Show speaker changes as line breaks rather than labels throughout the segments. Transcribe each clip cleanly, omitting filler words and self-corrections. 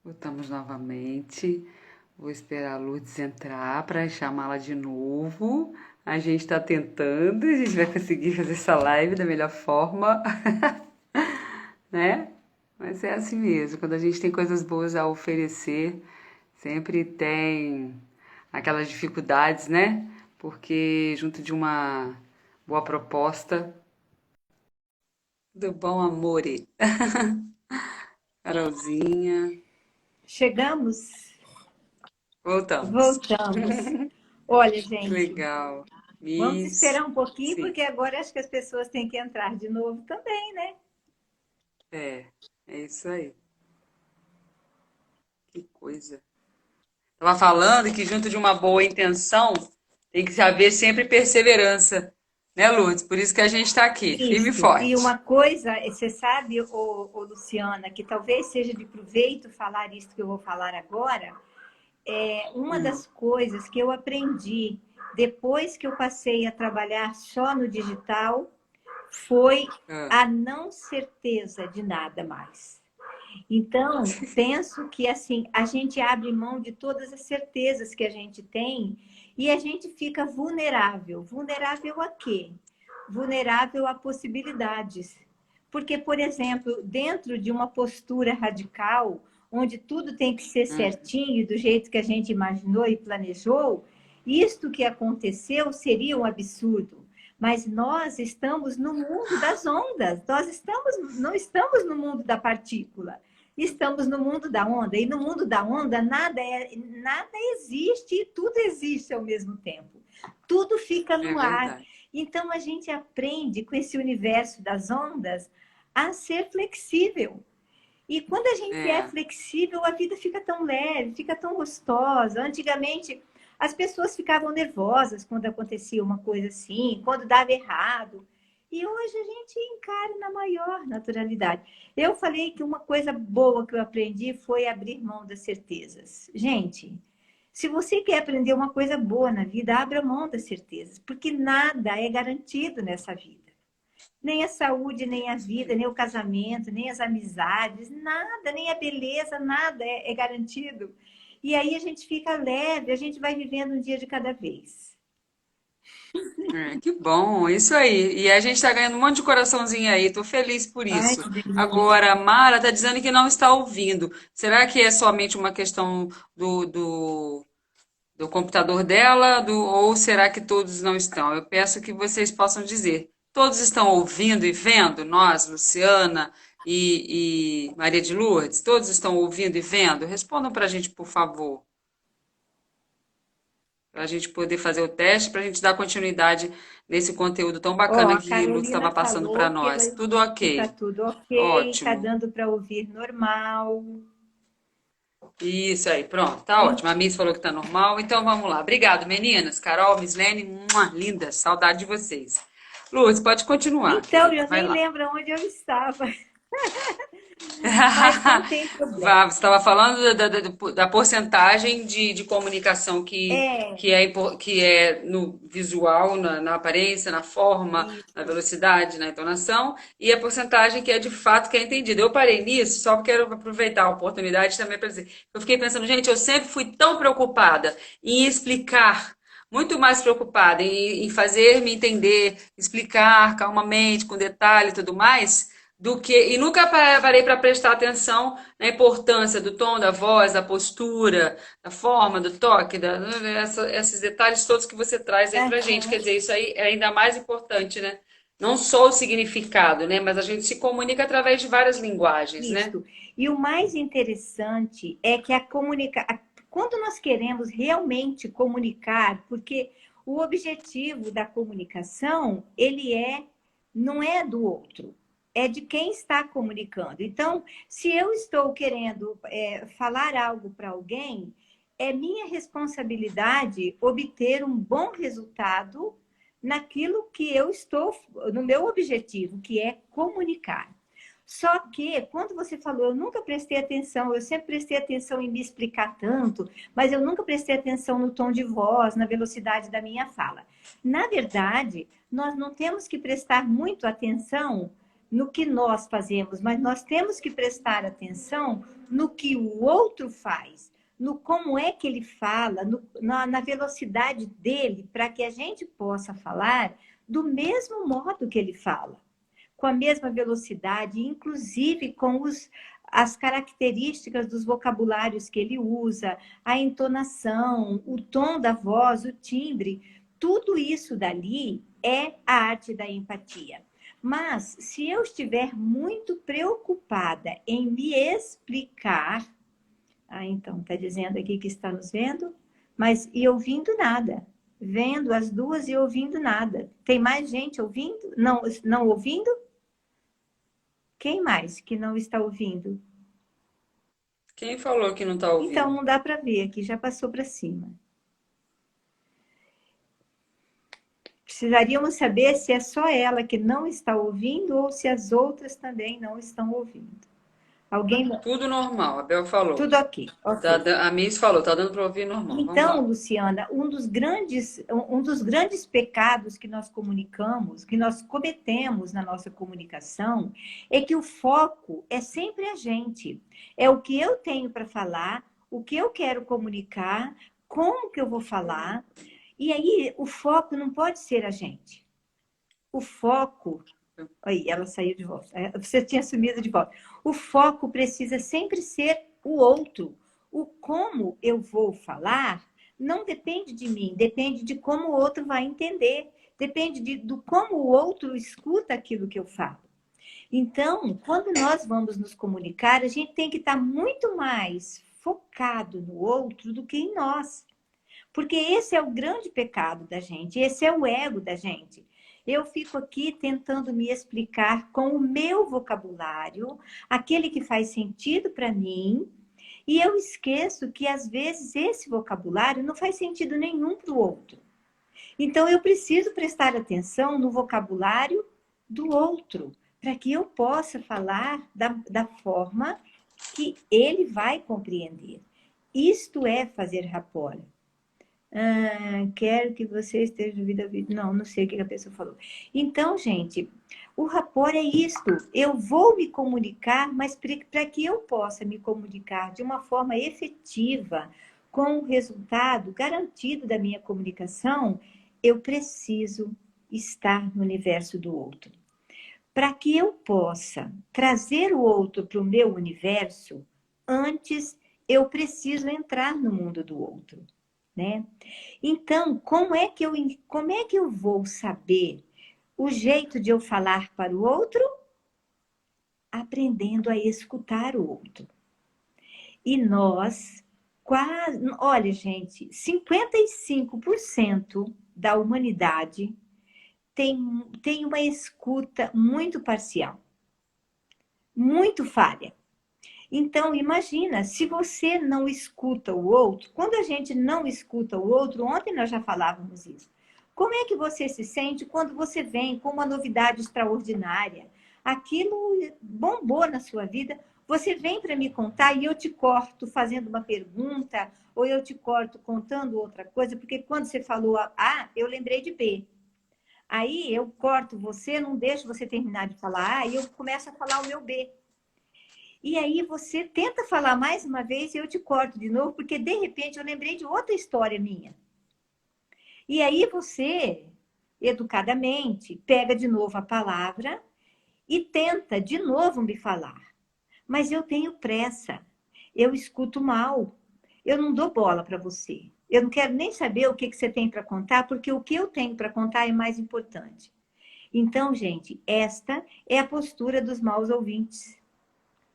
Voltamos novamente. Vou esperar a Lourdes entrar para chamá-la de novo. A gente está tentando, a gente vai conseguir fazer essa live da melhor forma, né? Mas é assim mesmo, quando a gente tem coisas boas a oferecer, sempre tem aquelas dificuldades, né? Porque junto de uma boa proposta, do bom amore. Carolzinha,
Chegamos,
voltamos.
voltamos. Olha,
Que
gente,
legal.
vamos
Miss,
esperar um pouquinho,
sim.
porque agora acho que as pessoas têm que entrar de novo também, né?
É, é isso aí. Que coisa. Tava falando que junto de uma boa intenção tem que haver sempre perseverança, né, Lourdes? Por isso que a gente está aqui, firme e
Isso. E
forte.
uma coisa, você sabe, Luciana, que talvez seja de proveito falar isso que eu vou falar agora, é uma
Hum,
das coisas que eu aprendi depois que eu passei a trabalhar só no digital foi
ah,
a não certeza de nada mais. Então, penso que assim, a gente abre mão de todas as certezas que a gente tem e a gente fica vulnerável. Vulnerável a quê? Vulnerável a possibilidades. Porque, por exemplo, dentro de uma postura radical, onde tudo tem que ser
hum,
certinho, do jeito que a gente imaginou e planejou, isto que aconteceu seria um absurdo. Mas nós estamos no mundo das ondas, não estamos no mundo da partícula. Estamos no mundo da onda, e no mundo da onda nada existe e tudo existe ao mesmo tempo. Tudo fica
é
no ar.
verdade.
Então a gente aprende com esse universo das ondas a ser flexível. E quando a gente é
É,
flexível, a vida fica tão leve, fica tão gostosa. Antigamente, as pessoas ficavam nervosas quando acontecia uma coisa assim, quando dava errado. E hoje a gente encara na maior naturalidade. Eu falei que uma coisa boa que eu aprendi foi abrir mão das certezas. Gente, se você quer aprender uma coisa boa na vida, abra mão das certezas, porque nada é garantido nessa vida. Nem a saúde, nem a vida, nem o casamento, nem as amizades, nada, nem a beleza, nada é garantido. E aí a gente fica leve, a gente vai vivendo um dia de cada vez.
que bom, isso aí. E a gente está ganhando um monte de coraçãozinho aí, tô feliz por
Ai,
isso.
que delícia.
Agora, a Mara está dizendo que não está ouvindo. Será que é somente uma questão do computador dela, ou será que todos não estão? Eu peço que vocês possam dizer. Todos estão ouvindo e vendo? Nós, Luciana e Maria de Lourdes, todos estão ouvindo e vendo? Respondam para a gente, por favor, para a gente poder fazer o teste, para a gente dar continuidade nesse conteúdo tão
Ó,
bacana
a
que Lourdes
Carolina
estava passando para
falou
nós. Tudo
que tá
ok.
tudo ok, tá
Ótimo.
dando para ouvir normal.
Isso aí, pronto, tá ótimo. A Miss falou que tá normal, então vamos lá. Obrigado, meninas. Carol, Mislene, linda, saudade de vocês. Lourdes, pode continuar,
Então,
querida,
eu
vai
nem
lá.
lembro onde eu estava, mas não tem
Vá,
problema.
você estava falando da porcentagem de comunicação
É,
que é no visual, na aparência, na forma, na
isso.
velocidade, na entonação, e a porcentagem que é de fato que é entendida. Eu parei nisso, só porque quero aproveitar a oportunidade também para dizer. Eu fiquei pensando, gente, eu sempre fui tão preocupada em explicar, muito mais preocupada em fazer me entender, explicar calmamente, com detalhe e tudo mais do que e nunca parei para prestar atenção na importância do tom da voz, da postura, da forma, do toque, esses detalhes todos que você traz aí para gente. Quer
Aham.
dizer, isso aí é ainda mais importante, né? Não só o significado, né? Mas a gente se comunica através de várias linguagens, né?
Isso. E o mais interessante é que quando nós queremos realmente comunicar, porque o objetivo da comunicação, não é do outro, é de quem está comunicando. Então, se eu estou querendo falar algo para alguém, é minha responsabilidade obter um bom resultado naquilo que eu estou, no meu objetivo, que é comunicar. Só que, quando você falou, eu nunca prestei atenção, eu sempre prestei atenção em me explicar tanto, mas eu nunca prestei atenção no tom de voz, na velocidade da minha fala. Na verdade, nós não temos que prestar muito atenção no que nós fazemos, mas nós temos que prestar atenção no que o outro faz, no como é que ele fala, na velocidade dele, para que a gente possa falar do mesmo modo que ele fala, com a mesma velocidade, inclusive com as características dos vocabulários que ele usa, a entonação, o tom da voz, o timbre, tudo isso dali é a arte da empatia. Mas se eu estiver muito preocupada em me explicar, então está dizendo aqui que está nos vendo, mas e ouvindo nada. Vendo as duas e ouvindo nada. Tem mais gente ouvindo? Não ouvindo? Quem mais que não está ouvindo?
Quem falou que não está
Então,
ouvindo?
não dá para ver aqui, já passou para cima. Precisaríamos saber se é só ela que não está ouvindo ou se as outras também não estão ouvindo. Alguém?
Tudo normal, a Bel falou.
Tudo ok, ok.
A Miss falou, tá dando para ouvir normal. Vamos
Então,
lá.
Luciana, um dos grandes pecados que nós comunicamos, que nós cometemos na nossa comunicação, é que o foco é sempre a gente. É o que eu tenho para falar, o que eu quero comunicar, como que eu vou falar. E aí, o foco não pode ser a gente. O foco... Aí, ela saiu de volta. Você tinha sumido de volta. O foco precisa sempre ser o outro. O como eu vou falar não depende de mim, depende de como o outro vai entender, depende do como o outro escuta aquilo que eu falo. Então, quando nós vamos nos comunicar, a gente tem que estar muito mais focado no outro do que em nós. Porque esse é o grande pecado da gente, esse é o ego da gente. Eu fico aqui tentando me explicar com o meu vocabulário, aquele que faz sentido para mim, e eu esqueço que às vezes esse vocabulário não faz sentido nenhum para o outro. Então eu preciso prestar atenção no vocabulário do outro, para que eu possa falar da forma que ele vai compreender. Isto é fazer rapport. Quero que você esteja vida a vida. Não sei o que a pessoa falou. Então, gente, o rapport é isto. Eu vou me comunicar, mas para que eu possa me comunicar de uma forma efetiva, com o resultado garantido da minha comunicação, eu preciso estar no universo do outro. Para que eu possa trazer o outro para o meu universo, antes eu preciso entrar no mundo do outro. Né? Então, como é que eu vou saber o jeito de eu falar para o outro? Aprendendo a escutar o outro. E nós, olha, gente, 55% da humanidade tem uma escuta muito parcial, muito falha. Então, imagina, se você não escuta o outro, quando a gente não escuta o outro, ontem nós já falávamos isso, como é que você se sente quando você vem com uma novidade extraordinária? Aquilo bombou na sua vida, você vem para me contar e eu te corto fazendo uma pergunta, ou eu te corto contando outra coisa, porque quando você falou A, eu lembrei de B. Aí eu corto você, não deixo você terminar de falar A, e eu começo a falar o meu B. E aí você tenta falar mais uma vez e eu te corto de novo, porque de repente eu lembrei de outra história minha. E aí você, educadamente, pega de novo a palavra e tenta de novo me falar. Mas eu tenho pressa, eu escuto mal, eu não dou bola para você. Eu não quero nem saber o que você tem para contar, porque o que eu tenho para contar é mais importante. Então, gente, esta é a postura dos maus ouvintes.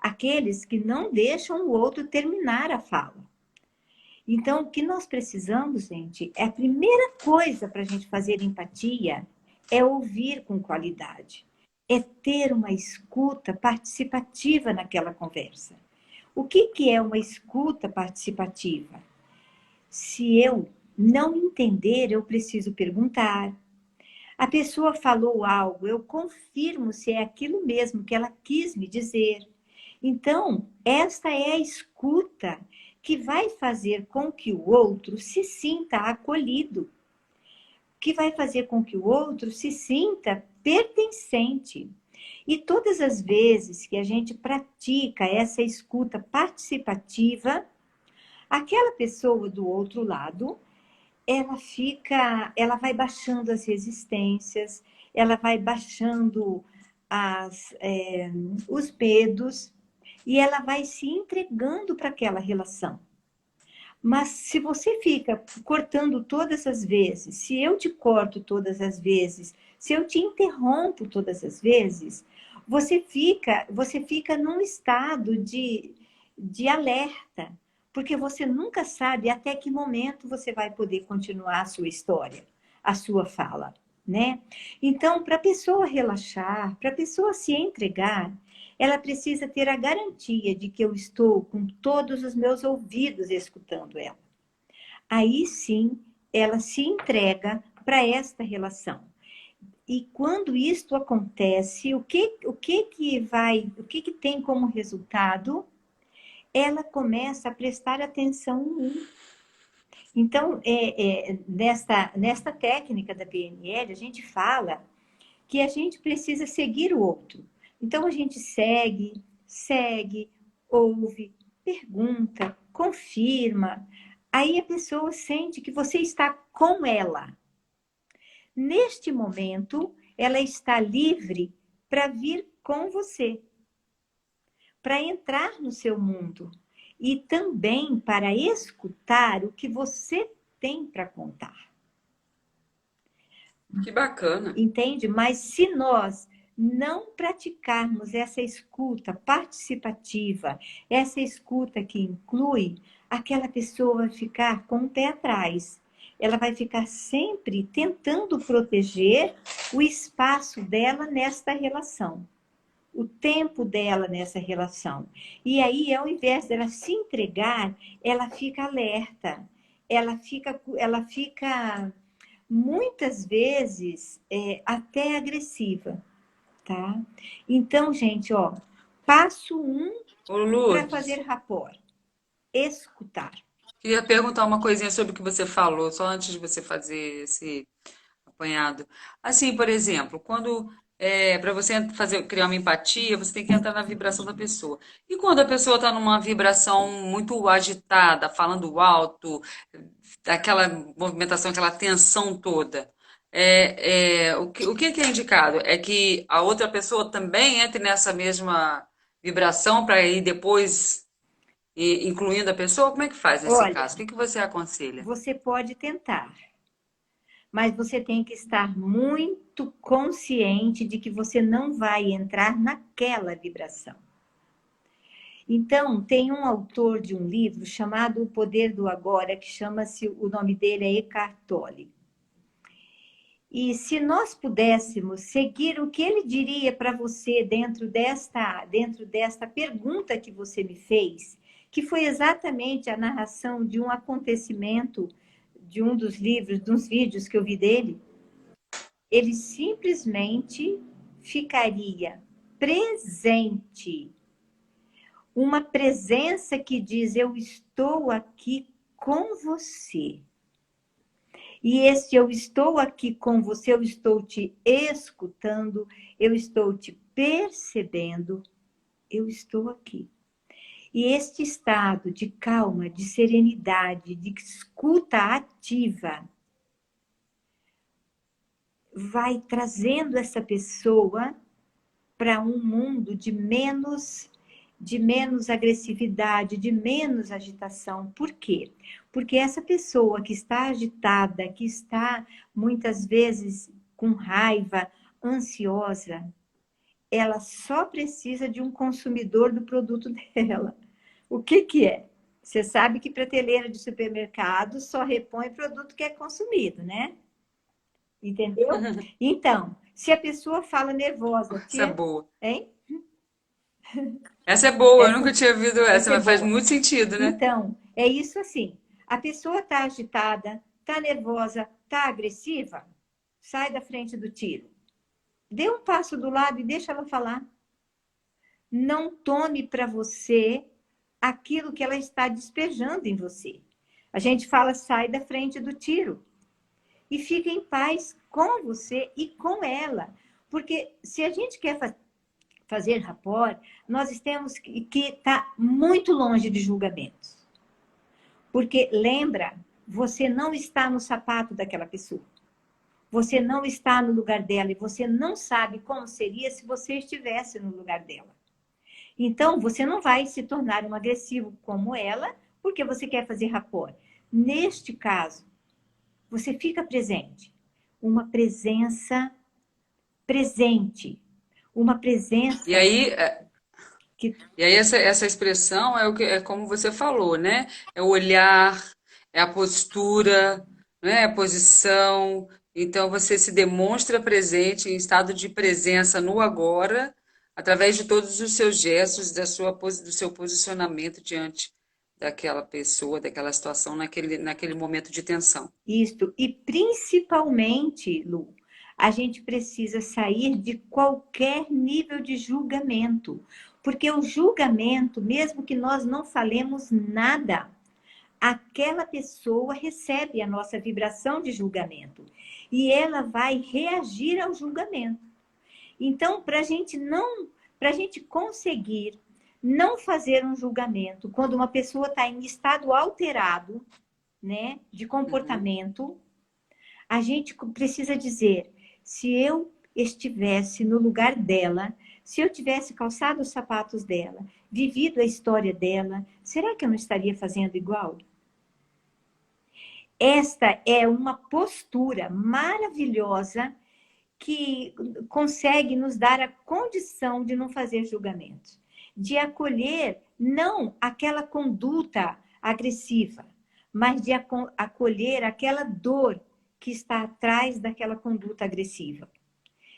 Aqueles que não deixam o outro terminar a fala. Então, o que nós precisamos, gente, a primeira coisa para a gente fazer empatia é ouvir com qualidade. É ter uma escuta participativa naquela conversa. O que é uma escuta participativa? Se eu não entender, eu preciso perguntar. A pessoa falou algo, eu confirmo se é aquilo mesmo que ela quis me dizer. Então, esta é a escuta que vai fazer com que o outro se sinta acolhido, que vai fazer com que o outro se sinta pertencente. E todas as vezes que a gente pratica essa escuta participativa, aquela pessoa do outro lado, ela vai baixando as resistências, ela vai baixando os medos e ela vai se entregando para aquela relação. Mas se você fica cortando todas as vezes, se eu te corto todas as vezes, se eu te interrompo todas as vezes, você fica num estado de alerta, porque você nunca sabe até que momento você vai poder continuar a sua história, a sua fala, né? Então, para a pessoa relaxar, para a pessoa se entregar, ela precisa ter a garantia de que eu estou com todos os meus ouvidos escutando ela. Aí sim, ela se entrega para esta relação. E quando isto acontece, o que tem como resultado? Ela começa a prestar atenção em mim. Então, nesta técnica da PNL, a gente fala que a gente precisa seguir o outro. Então, a gente segue, ouve, pergunta, confirma. Aí a pessoa sente que você está com ela. Neste momento, ela está livre para vir com você, para entrar no seu mundo e também para escutar o que você tem para contar.
Que bacana.
Entende? Mas se nós não praticarmos essa escuta participativa, essa escuta que inclui, aquela pessoa vai ficar com o pé atrás. Ela vai ficar sempre tentando proteger o espaço dela nesta relação, o tempo dela nessa relação. E aí, ao invés dela se entregar, ela fica alerta, ela fica muitas vezes até agressiva, tá? Então, gente, ó, passo 1
Ô,
para
Lourdes,
fazer rapport, escutar.
queria perguntar uma coisinha sobre o que você falou, só antes de você fazer esse apanhado. Assim, por exemplo, quando para você criar uma empatia, você tem que entrar na vibração da pessoa. E quando a pessoa está numa vibração muito agitada, falando alto, aquela movimentação, aquela tensão toda, o que é indicado? É que a outra pessoa também entre nessa mesma vibração para ir depois incluindo a pessoa? Como é que faz nesse caso?
Olha,
O que você aconselha?
você pode tentar, mas você tem que estar muito consciente de que você não vai entrar naquela vibração. Então, tem um autor de um livro chamado O Poder do Agora, que o nome dele é Eckhart Tolle. E se nós pudéssemos seguir o que ele diria para você dentro desta pergunta que você me fez, que foi exatamente a narração de um acontecimento de um dos livros, de uns vídeos que eu vi dele, ele simplesmente ficaria presente. Uma presença que diz: eu estou aqui com você. E este eu estou aqui com você, eu estou te escutando, eu estou te percebendo, eu estou aqui. E este estado de calma, de serenidade, de escuta ativa, vai trazendo essa pessoa para um mundo de menos agressividade, de menos agitação. Por quê? Porque essa pessoa que está agitada, que está muitas vezes com raiva, ansiosa, ela só precisa de um consumidor do produto dela. O que é? Você sabe que prateleira de supermercado só repõe produto que é consumido, né? Entendeu? Então, se a pessoa fala nervosa,
Essa é boa.
hein?
Essa é boa, eu
Essa,
nunca tinha ouvido essa,
essa é
mas faz
boa.
muito sentido, né?
Então, é isso assim. A pessoa está agitada, está nervosa, está agressiva, sai da frente do tiro. Dê um passo do lado e deixa ela falar. Não tome para você aquilo que ela está despejando em você. A gente fala, sai da frente do tiro. E fica em paz com você e com ela. Porque se a gente quer fazer rapport, nós temos que estar muito longe de julgamentos. Porque, lembra, você não está no sapato daquela pessoa. Você não está no lugar dela e você não sabe como seria se você estivesse no lugar dela. Então, você não vai se tornar um agressivo como ela, porque você quer fazer rapport. Neste caso, você fica presente. Uma presença presente. Uma presença
E aí,
que...
essa expressão é o que é como você falou, né? É o olhar, é a postura, né? É a posição. Então você se demonstra presente, em estado de presença no agora, através de todos os seus gestos, do seu posicionamento diante daquela pessoa, daquela situação, naquele momento de tensão.
Isto. E principalmente, Lu, a gente precisa sair de qualquer nível de julgamento. Porque o julgamento, mesmo que nós não falemos nada, aquela pessoa recebe a nossa vibração de julgamento. E ela vai reagir ao julgamento. Então, para a gente conseguir não fazer um julgamento quando uma pessoa está em estado alterado, né, de
Uhum.
comportamento, a gente precisa dizer, se eu estivesse no lugar dela, se eu tivesse calçado os sapatos dela, vivido a história dela, será que eu não estaria fazendo igual? Esta é uma postura maravilhosa que consegue nos dar a condição de não fazer julgamentos, de acolher não aquela conduta agressiva, mas de acolher aquela dor que está atrás daquela conduta agressiva.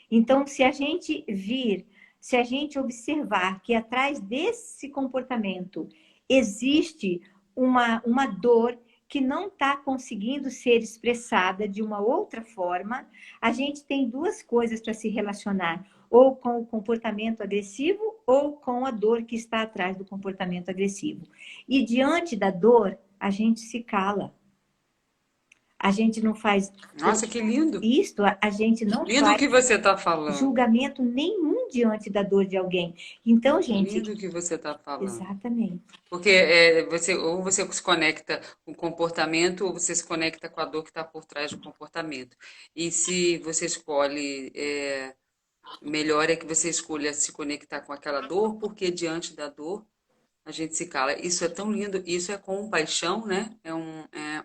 Então, se a gente vir, se a gente observar que atrás desse comportamento existe uma dor que não está conseguindo ser expressada de uma outra forma, a gente tem duas coisas para se relacionar, ou com o comportamento agressivo ou com a dor que está atrás do comportamento agressivo. E diante da dor, a gente se cala. A gente não faz
Nossa, que lindo!
isto, a gente não
Lindo o
faz
que você está falando.
julgamento nenhum diante da dor de alguém. Então, gente,
Lindo o que você está falando.
exatamente,
Porque ou você se conecta com o comportamento, ou você se conecta com a dor que está por trás do comportamento. E se você escolhe, melhor é que você escolha se conectar com aquela dor, porque diante da dor a gente se cala. Isso é tão lindo, isso é compaixão, né? É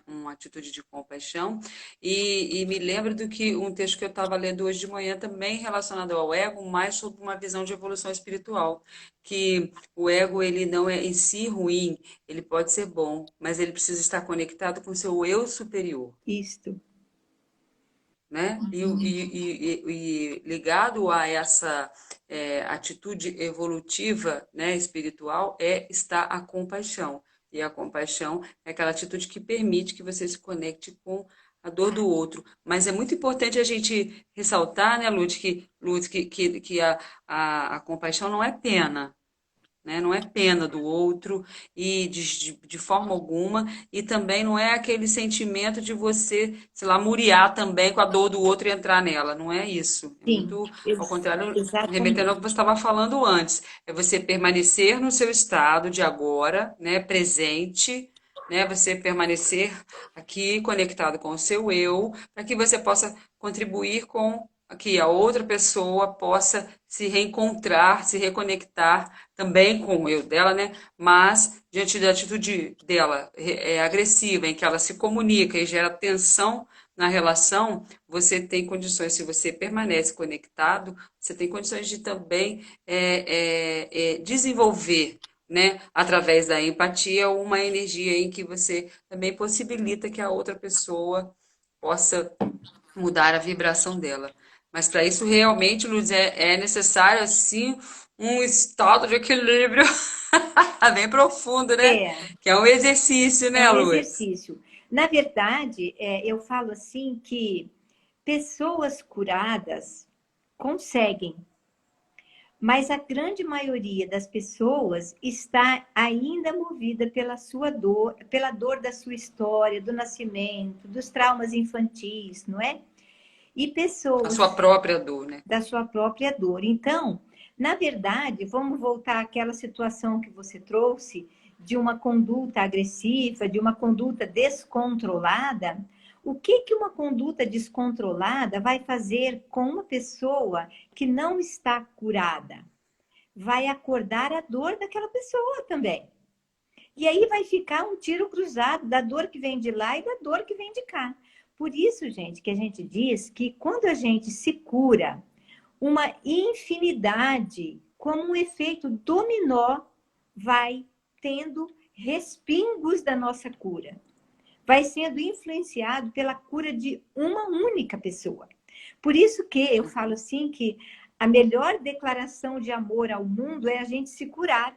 uma atitude de compaixão. E me lembro do que um texto que eu estava lendo hoje de manhã, também relacionado ao ego, mais sobre uma visão de evolução espiritual. Que o ego, ele não é em si ruim, ele pode ser bom, mas ele precisa estar conectado com o seu eu superior,
isto.
né? E ligado a essa atitude evolutiva, né, espiritual, está a compaixão. E a compaixão é aquela atitude que permite que você se conecte com a dor do outro. Mas é muito importante a gente ressaltar, né, Lud, que a compaixão não é pena, né? Não é pena do outro e de forma alguma, e também não é aquele sentimento de você, sei lá, muriar também com a dor do outro e entrar nela. Não é isso. É
Sim,
muito ao contrário, remetendo ao que
exatamente.
você estava falando antes. É você permanecer no seu estado de agora, né, presente, né, você permanecer aqui conectado com o seu eu, para que você possa contribuir com que a outra pessoa possa se reencontrar, se reconectar também com o eu dela, né? Mas diante da atitude dela agressiva, em que ela se comunica e gera tensão na relação, você tem condições, se você permanece conectado, você tem condições de também desenvolver, né, através da empatia, uma energia em que você também possibilita que a outra pessoa possa mudar a vibração dela. Mas para isso realmente, Luz, é necessário assim um estado de equilíbrio bem profundo, né?
É,
Que é um exercício,
é
né,
um
Luz?
exercício. Na verdade, eu falo assim que pessoas curadas conseguem, mas a grande maioria das pessoas está ainda movida pela sua dor, pela dor da sua história, do nascimento, dos traumas infantis, não é? E
A sua
pessoas
própria dor, né?
da sua própria dor. Então, Na verdade, vamos voltar àquela situação que você trouxe de uma conduta agressiva, de uma conduta descontrolada. O que que uma conduta descontrolada vai fazer com uma pessoa que não está curada? Vai acordar a dor daquela pessoa também. E aí vai ficar um tiro cruzado da dor que vem de lá e da dor que vem de cá. Por isso, gente, que a gente diz que quando a gente se cura, uma infinidade, como um efeito dominó, vai tendo respingos da nossa cura. Vai sendo influenciado pela cura de uma única pessoa. Por isso que eu falo assim que a melhor declaração de amor ao mundo é a gente se curar.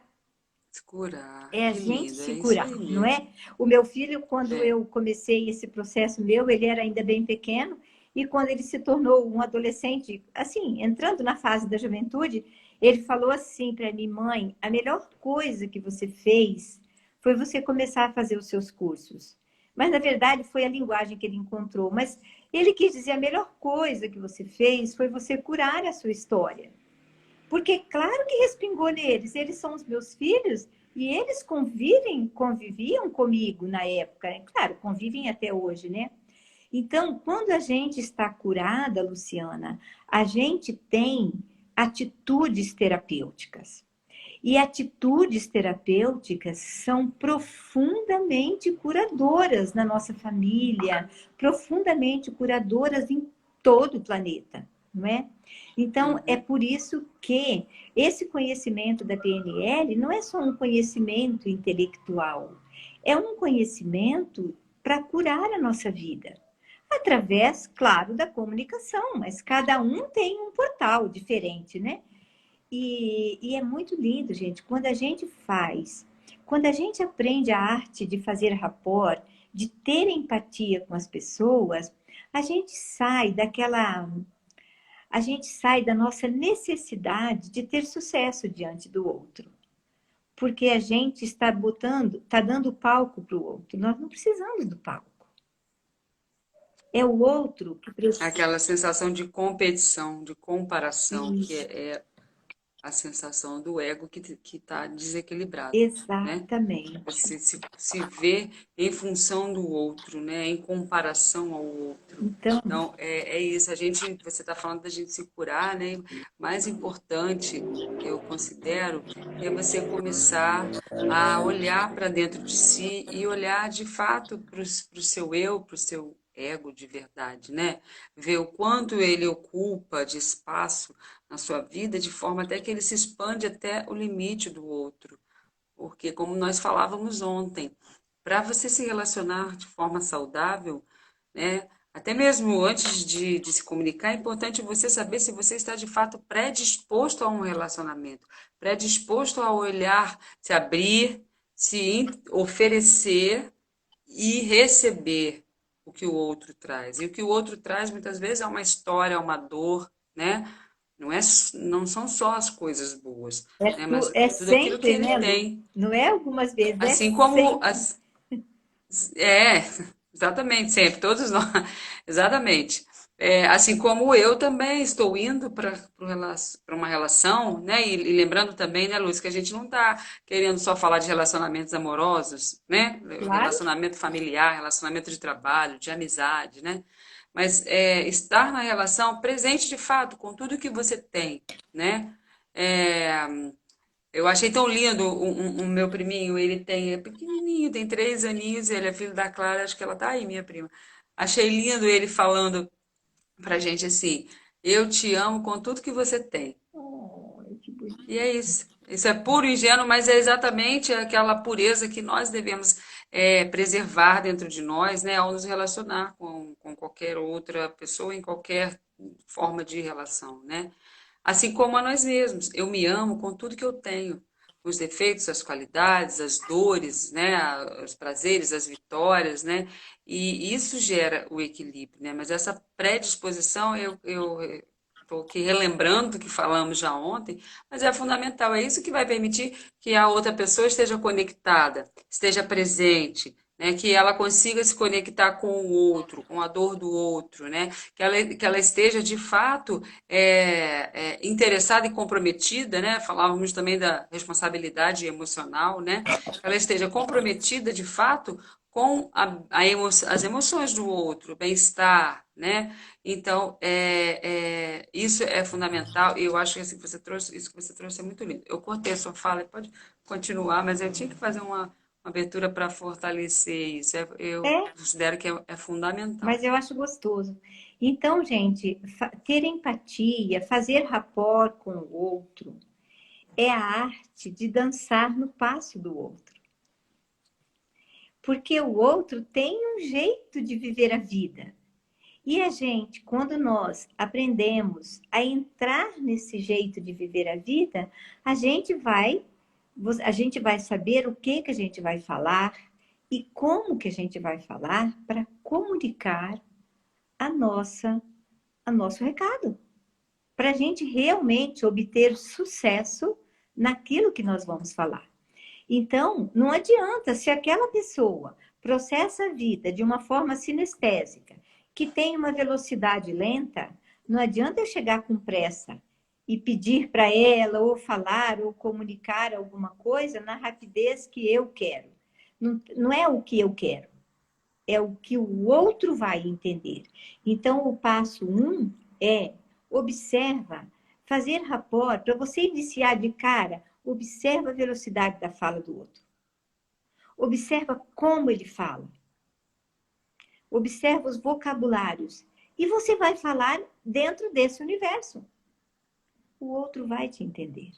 Se curar,
É a
que
gente
lindo,
se
é isso
curar,
aí
não
mesmo.
é? O meu filho, quando
É.
eu comecei esse processo meu, ele era ainda bem pequeno, e quando ele se tornou um adolescente, assim, entrando na fase da juventude, ele falou assim para mim, mãe, a melhor coisa que você fez foi você começar a fazer os seus cursos. Mas, na verdade, foi a linguagem que ele encontrou. Mas ele quis dizer, a melhor coisa que você fez foi você curar a sua história. Porque claro que respingou neles, eles são os meus filhos e eles conviviam comigo na época, né? Claro, convivem até hoje, né? Então, quando a gente está curada, Luciana, a gente tem atitudes terapêuticas. E atitudes terapêuticas são profundamente curadoras na nossa família, profundamente curadoras em todo o planeta, não é? Então, é
Uhum.
por isso que esse conhecimento da PNL não é só um conhecimento intelectual, é um conhecimento para curar a nossa vida. Através, claro, da comunicação, mas cada um tem um portal diferente, né? E é muito lindo, gente, quando a gente aprende a arte de fazer rapport, de ter empatia com as pessoas, a gente sai daquela, a gente sai da nossa necessidade de ter sucesso diante do outro. Porque a gente está dando palco para o outro. Nós não precisamos do palco. É o outro que precisa.
Aquela sensação de competição, de comparação, que é a sensação do ego que está desequilibrado, né?
Exatamente.
Você se vê em função do outro, né? Em comparação ao outro.
Então,
Então, é isso. Você está falando da gente se curar, né? Mais importante, eu considero, é você começar a olhar para dentro de si e olhar de fato para o seu eu, para o seu ego de verdade, né? Ver o quanto ele ocupa de espaço na sua vida, de forma até que ele se expande até o limite do outro. Porque, como nós falávamos ontem, para você se relacionar de forma saudável, né, até mesmo antes de se comunicar, é importante você saber se você está de fato predisposto a um relacionamento, predisposto a olhar, se abrir, oferecer e receber o que o outro traz. E o que o outro traz muitas vezes é uma história, uma dor, né? Não são só as coisas boas, né? Mas
é
tudo aquilo que
sempre,
ele
né, Lu?
tem.
Não é algumas vezes, é
Assim como
sempre.
é, exatamente, sempre, todos nós, exatamente. Assim como eu também estou indo para uma relação, né? E lembrando também, né, Luz, que a gente não está querendo só falar de relacionamentos amorosos, né?
Claro.
Relacionamento familiar, relacionamento de trabalho, de amizade, né? Mas estar na relação presente de fato com tudo que você tem, né? É, eu achei tão lindo o meu priminho, é pequenininho, tem 3 aninhos, ele é filho da Clara, acho que ela tá aí, minha prima. Achei lindo ele falando pra gente assim, eu te amo com tudo que você tem.
Oh, que
E
bonito.
é isso. Isso é puro e ingênuo, mas é exatamente aquela pureza que nós devemos preservar dentro de nós, né, ao nos relacionar com qualquer outra pessoa, em qualquer forma de relação, né? Assim como a nós mesmos. Eu me amo com tudo que eu tenho, os defeitos, as qualidades, as dores, né, os prazeres, as vitórias, né? E isso gera o equilíbrio, né? Mas essa predisposição, eu estou aqui relembrando o que falamos já ontem, mas é fundamental. É isso que vai permitir que a outra pessoa esteja conectada, esteja presente, né? Que ela consiga se conectar com o outro, com a dor do outro, né? Que ela esteja de fato interessada e comprometida, né? Falávamos também da responsabilidade emocional, né? Que ela esteja comprometida de fato com as emoções do outro, o bem-estar, né? Então, isso é fundamental e eu acho que assim, isso que você trouxe é muito lindo. Eu cortei a sua fala, pode continuar, mas eu tinha que fazer uma abertura para fortalecer isso. Eu
É,
considero que é fundamental.
mas eu acho gostoso. Então, gente, ter empatia, fazer rapport com o outro, é a arte de dançar no passo do outro. Porque o outro tem um jeito de viver a vida. E a gente, quando nós aprendemos a entrar nesse jeito de viver a vida, a gente vai, a gente vai saber o que a gente vai falar e como que a gente vai falar para comunicar a nosso recado, para a gente realmente obter sucesso naquilo que nós vamos falar. Então, não adianta se aquela pessoa processa a vida de uma forma sinestésica, que tem uma velocidade lenta, não adianta eu chegar com pressa e pedir para ela ou falar ou comunicar alguma coisa na rapidez que eu quero. Não, não é o que eu quero, é o que o outro vai entender. Então, o passo 1 é observa, fazer rapport, para você iniciar de cara, observa a velocidade da fala do outro. Observa como ele fala. Observa os vocabulários. E você vai falar dentro desse universo. O outro vai te entender.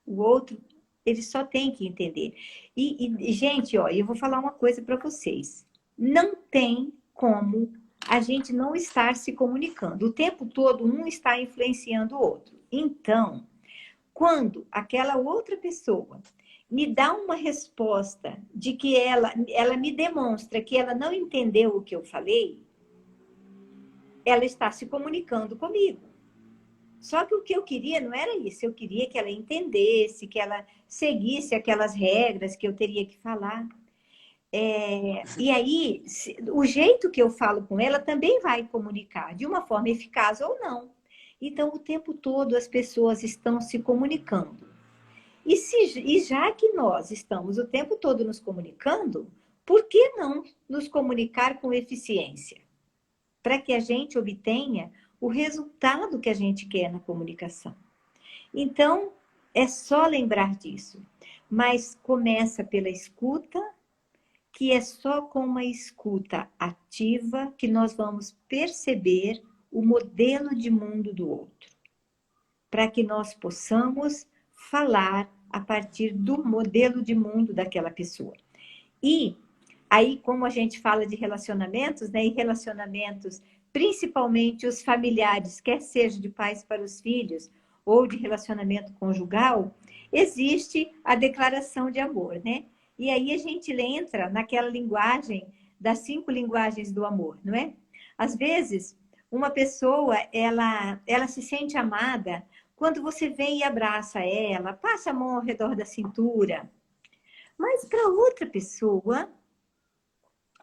O outro, ele só tem que entender. Gente, ó, eu vou falar uma coisa para vocês. Não tem como a gente não estar se comunicando. O tempo todo, um está influenciando o outro. Então, quando aquela outra pessoa me dá uma resposta de que ela me demonstra que ela não entendeu o que eu falei, ela está se comunicando comigo. Só que o que eu queria não era isso, eu queria que ela entendesse, que ela seguisse aquelas regras que eu teria que falar. E aí, o jeito que eu falo com ela também vai comunicar, de uma forma eficaz ou não. Então, o tempo todo as pessoas estão se comunicando. E já que nós estamos o tempo todo nos comunicando, por que não nos comunicar com eficiência? Para que a gente obtenha o resultado que a gente quer na comunicação. Então, é só lembrar disso. Mas começa pela escuta, que é só com uma escuta ativa que nós vamos perceber o modelo de mundo do outro, para que nós possamos falar a partir do modelo de mundo daquela pessoa. E aí, como a gente fala de relacionamentos, né, e relacionamentos, principalmente os familiares, quer seja de pais para os filhos ou de relacionamento conjugal, existe a declaração de amor, né? E aí a gente entra naquela linguagem das 5 linguagens do amor, não é? Às vezes, uma pessoa, ela se sente amada quando você vem e abraça ela, passa a mão ao redor da cintura. Mas para outra pessoa,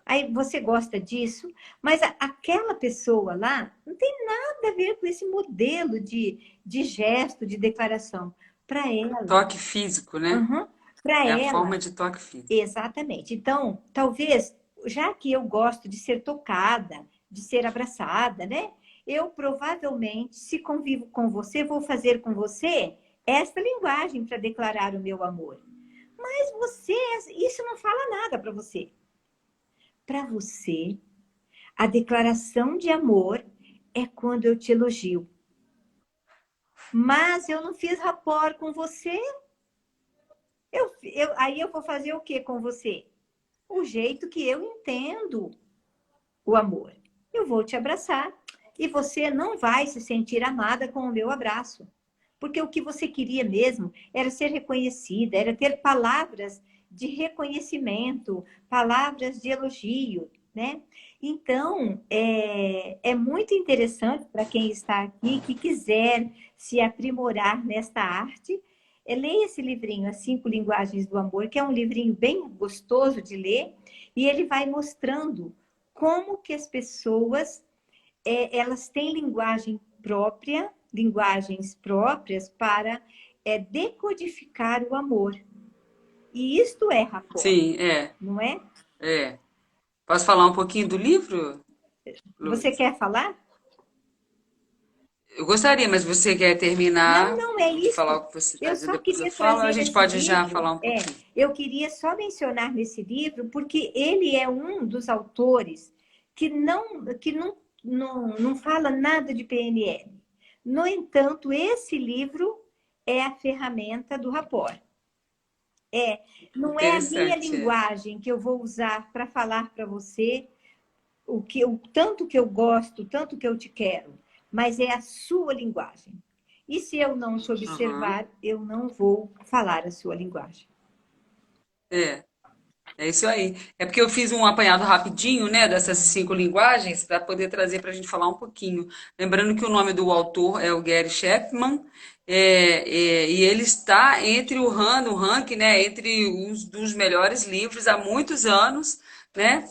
aí você gosta disso, mas aquela pessoa lá não tem nada a ver com esse modelo de gesto, de declaração. Para ela,
Toque físico, né?
uhum, para
É a forma
ela,
de toque físico.
exatamente. Então, talvez, já que eu gosto de ser tocada, de ser abraçada, né? Eu provavelmente, se convivo com você, vou fazer com você esta linguagem para declarar o meu amor. Mas você, isso não fala nada para você. Para você, a declaração de amor é quando eu te elogio. Mas eu não fiz rapport com você, aí eu vou fazer o que com você? O jeito que eu entendo o amor. Eu vou te abraçar e você não vai se sentir amada com o meu abraço. Porque o que você queria mesmo era ser reconhecida, era ter palavras de reconhecimento, palavras de elogio, né? Então, é muito interessante para quem está aqui, que quiser se aprimorar nesta arte, leia esse livrinho, As 5 Linguagens do Amor, que é um livrinho bem gostoso de ler, e ele vai mostrando como que as pessoas, elas têm linguagens próprias para decodificar o amor. E isto é rapport,
Sim, é,
não é?
é. Posso falar um pouquinho do livro,
Você
Luz?
quer falar?
Eu gostaria, mas você quer
Não,
terminar
não é
de falar
isso.
o que você está
Eu
dizendo,
só
depois eu
queria
falo, a
trazer
gente
nesse
pode já
livro,
falar um pouquinho.
eu queria só mencionar nesse livro, porque ele é um dos autores que não fala nada de PNL. No entanto, esse livro é a ferramenta do rapport. Não é a minha
Interessante, é.
linguagem que eu vou usar para falar para você o tanto que eu gosto, tanto que eu te quero, mas é a sua linguagem. E se eu não te
Aham.
observar, eu não vou falar a sua linguagem.
É. É isso aí. É porque eu fiz um apanhado rapidinho, né, dessas 5 linguagens para poder trazer para a gente falar um pouquinho. Lembrando que o nome do autor é o Gary Chapman, e ele está entre no ranking, né, entre uns dos melhores livros há muitos anos, né,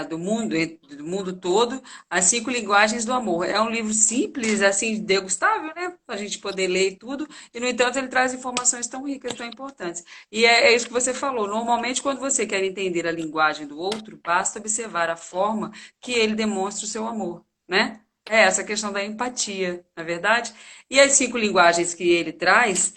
do mundo todo, As 5 Linguagens do Amor. É um livro simples, assim, degustável, né, para a gente poder ler e tudo, e no entanto ele traz informações tão ricas, tão importantes. E é isso que você falou. Normalmente, quando você quer entender a linguagem do outro, basta observar a forma que ele demonstra o seu amor, né? É essa questão da empatia, na verdade. E as 5 linguagens que ele traz,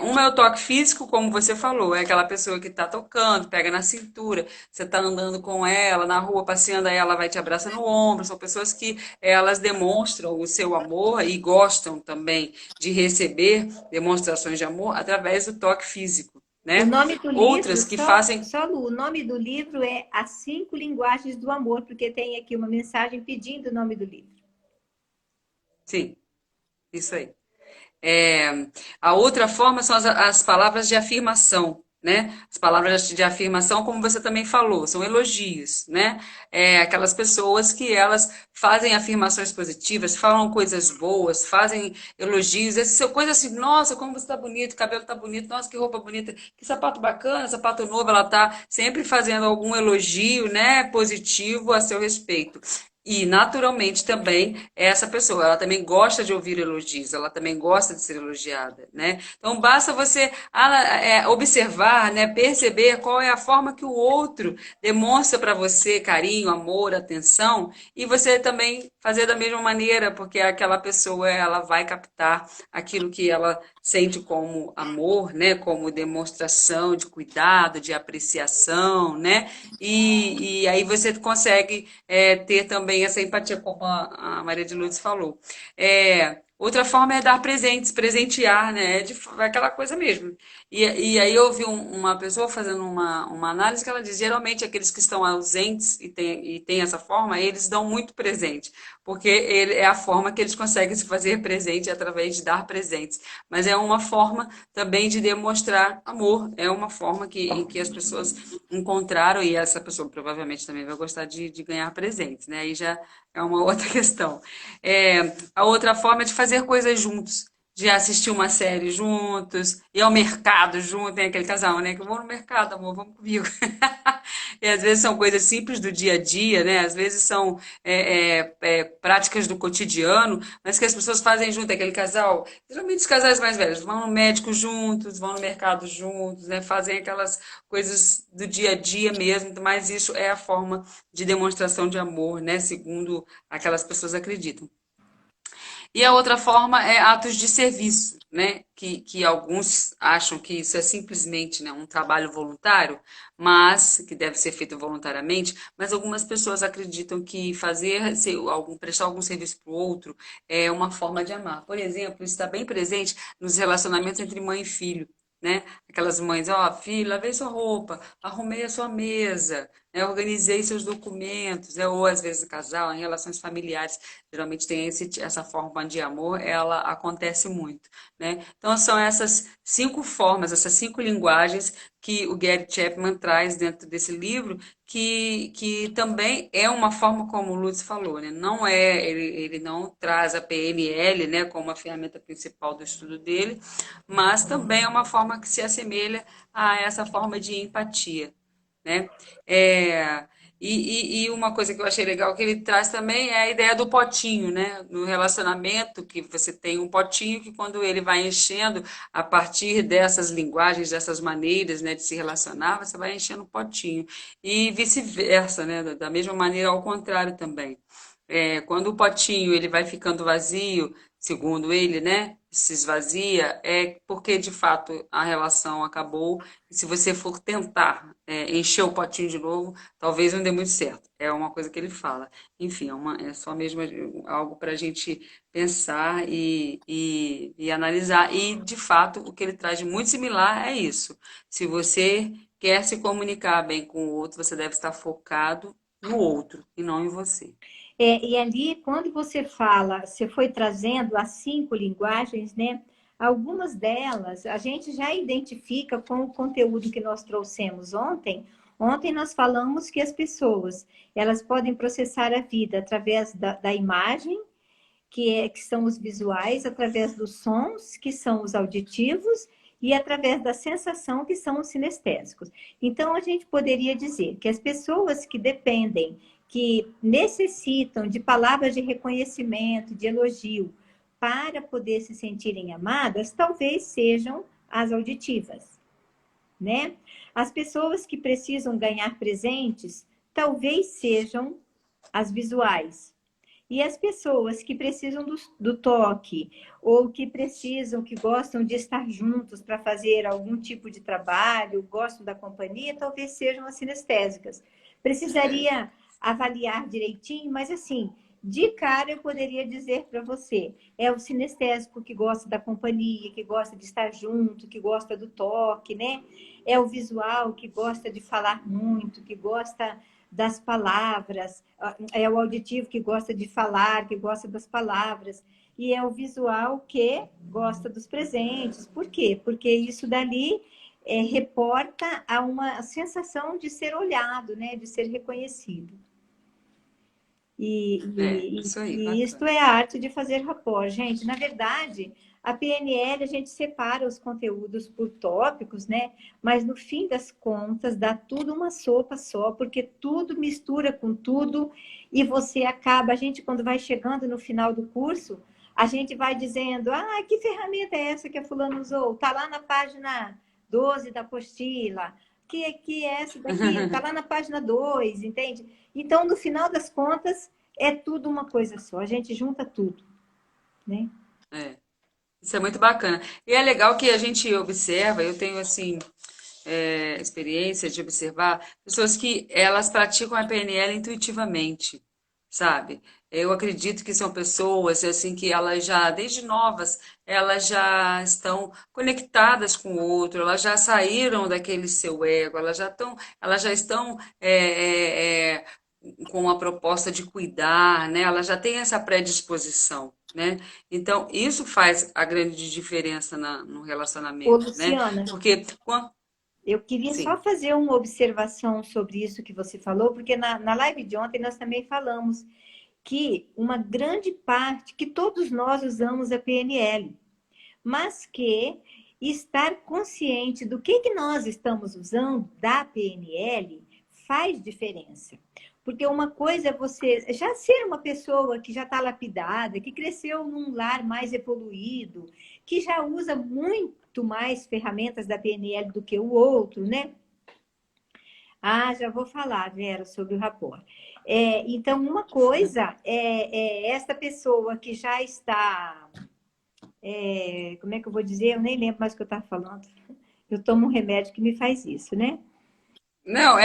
uma é o toque físico, como você falou, é aquela pessoa que está tocando, pega na cintura, você está andando com ela na rua, passeando, aí ela vai te abraçar no ombro. São pessoas que elas demonstram o seu amor e gostam também de receber demonstrações de amor através do toque físico,
O
né?
nome do livro,
Outras que fazem,
só Lu, o nome do livro é As 5 Linguagens do Amor, porque tem aqui uma mensagem pedindo o nome do livro.
sim, isso aí. É, a outra forma são as palavras de afirmação, né? As palavras de afirmação, como você também falou, são elogios, né? Aquelas pessoas que elas fazem afirmações positivas, falam coisas boas, fazem elogios, essas são coisas assim, nossa, como você está bonito, o cabelo está bonito, nossa, que roupa bonita, que sapato bacana, sapato novo, ela está sempre fazendo algum elogio, né, positivo a seu respeito. E, naturalmente, também essa pessoa, ela também gosta de ouvir elogios, ela também gosta de ser elogiada, né? Então, basta você observar, né, perceber qual é a forma que o outro demonstra para você carinho, amor, atenção, e você também fazer da mesma maneira, porque aquela pessoa, ela vai captar aquilo que ela sente como amor, né, como demonstração de cuidado, de apreciação, né? E aí você consegue ter também essa empatia, como a Maria de Lourdes falou. Outra forma é dar presentes, presentear, né? Aquela coisa mesmo. E aí eu ouvi uma pessoa fazendo uma análise que ela diz, geralmente aqueles que estão ausentes e tem essa forma, eles dão muito presente, porque é a forma que eles conseguem se fazer presente através de dar presentes. Mas é uma forma também de demonstrar amor, é uma forma em que as pessoas encontraram, e essa pessoa provavelmente também vai gostar de ganhar presentes, né? Aí já é uma outra questão. A outra forma é de fazer coisas juntos, de assistir uma série juntos, ir ao mercado junto, tem aquele casal, né? Que eu vou no mercado, amor, vamos comigo. E às vezes são coisas simples do dia a dia, né? Às vezes são práticas do cotidiano, mas que as pessoas fazem junto, aquele casal. Geralmente os casais mais velhos vão no médico juntos, vão no mercado juntos, né? Fazem aquelas coisas do dia a dia mesmo, mas isso é a forma de demonstração de amor, né? Segundo aquelas pessoas acreditam. E a outra forma é atos de serviço, né? Que alguns acham que isso é simplesmente, né, um trabalho voluntário, mas que deve ser feito voluntariamente, mas algumas pessoas acreditam que prestar algum serviço para o outro é uma forma de amar. Por exemplo, isso está bem presente nos relacionamentos entre mãe e filho. Né? aquelas mães, ó, filho, lavei sua roupa, arrumei a sua mesa, né, organizei seus documentos, né, ou às vezes o casal, em relações familiares, geralmente tem essa forma de amor, ela acontece muito, né? Então são essas 5 formas, essas 5 linguagens que o Gary Chapman traz dentro desse livro, que também é uma forma, como o Lutz falou, né? Não é, ele não traz a PNL, né, como a ferramenta principal do estudo dele, mas também é uma forma que se assemelha a essa forma de empatia, né? É, e uma coisa que eu achei legal que ele traz também é a ideia do potinho, né? No relacionamento, que você tem um potinho que quando ele vai enchendo, a partir dessas linguagens, dessas maneiras, né, de se relacionar, você vai enchendo o potinho. E vice-versa, né? Da mesma maneira, ao contrário também. Quando o potinho ele vai ficando vazio, segundo ele, né, se esvazia, é porque de fato a relação acabou. E se você for tentar encher o potinho de novo, talvez não dê muito certo. É uma coisa que ele fala. Enfim, é só mesmo algo para a gente pensar e analisar. E de fato, o que ele traz de muito similar é isso. Se você quer se comunicar bem com o outro, você deve estar focado no outro e não em você.
E ali, quando você fala, você foi trazendo as 5 linguagens, né? Algumas delas a gente já identifica com o conteúdo que nós trouxemos ontem. Ontem nós falamos que as pessoas elas podem processar a vida através da imagem, que são os visuais, através dos sons, que são os auditivos, e através da sensação, que são os sinestésicos. Então, a gente poderia dizer que as pessoas que dependem, que necessitam de palavras de reconhecimento, de elogio, para poder se sentirem amadas, talvez sejam as auditivas, né? As pessoas que precisam ganhar presentes, talvez sejam as visuais. E as pessoas que precisam do toque, ou que precisam, que gostam de estar juntos para fazer algum tipo de trabalho, gostam da companhia, talvez sejam as sinestésicas. Precisaria avaliar direitinho, mas assim, de cara eu poderia dizer para você, é o sinestésico que gosta da companhia, que gosta de estar junto, que gosta do toque, né? É o visual que gosta de falar muito, que gosta das palavras, é o auditivo que gosta de falar, que gosta das palavras, e é o visual que gosta dos presentes. Por quê? Porque isso dali reporta a uma sensação de ser olhado, né? De ser reconhecido. E,
Isso aí,
e isto
bacana.
é a arte de fazer rapport. Gente, na verdade, a PNL a gente separa os conteúdos por tópicos, né? Mas no fim das contas, dá tudo uma sopa só, porque tudo mistura com tudo e você acaba, a gente quando vai chegando no final do curso, a gente vai dizendo, ah, que ferramenta é essa que a fulana usou? Tá lá na página 12 da apostila. Que é essa daqui? Tá lá na página 2, entende? Então, no final das contas, é tudo uma coisa só. A gente junta tudo, né?
É, isso é muito bacana. E é legal que a gente observa, eu tenho assim, experiência de observar pessoas que elas praticam a PNL intuitivamente, sabe? Eu acredito que são pessoas assim que elas já, desde novas, elas já estão conectadas com o outro, elas já saíram daquele seu ego, elas já estão com a proposta de cuidar, né? Elas já têm essa predisposição, né? Então, isso faz a grande diferença no
Ô,
relacionamento, né?
Luciana,
Porque,
eu queria só
sim,
fazer uma observação sobre isso que você falou, porque na live de ontem nós também falamos que uma grande parte, que todos nós usamos a PNL, mas que estar consciente do que nós estamos usando da PNL faz diferença. Porque uma coisa é você já ser uma pessoa que já está lapidada, que cresceu num lar mais evoluído, que já usa muito mais ferramentas da PNL do que o outro, né? Ah, já vou falar, Vera, sobre o rapport. Então, uma coisa é essa pessoa que já está como é que eu vou dizer? Eu nem lembro mais o que eu estava falando. Eu tomo um remédio que me faz isso, né?
Não,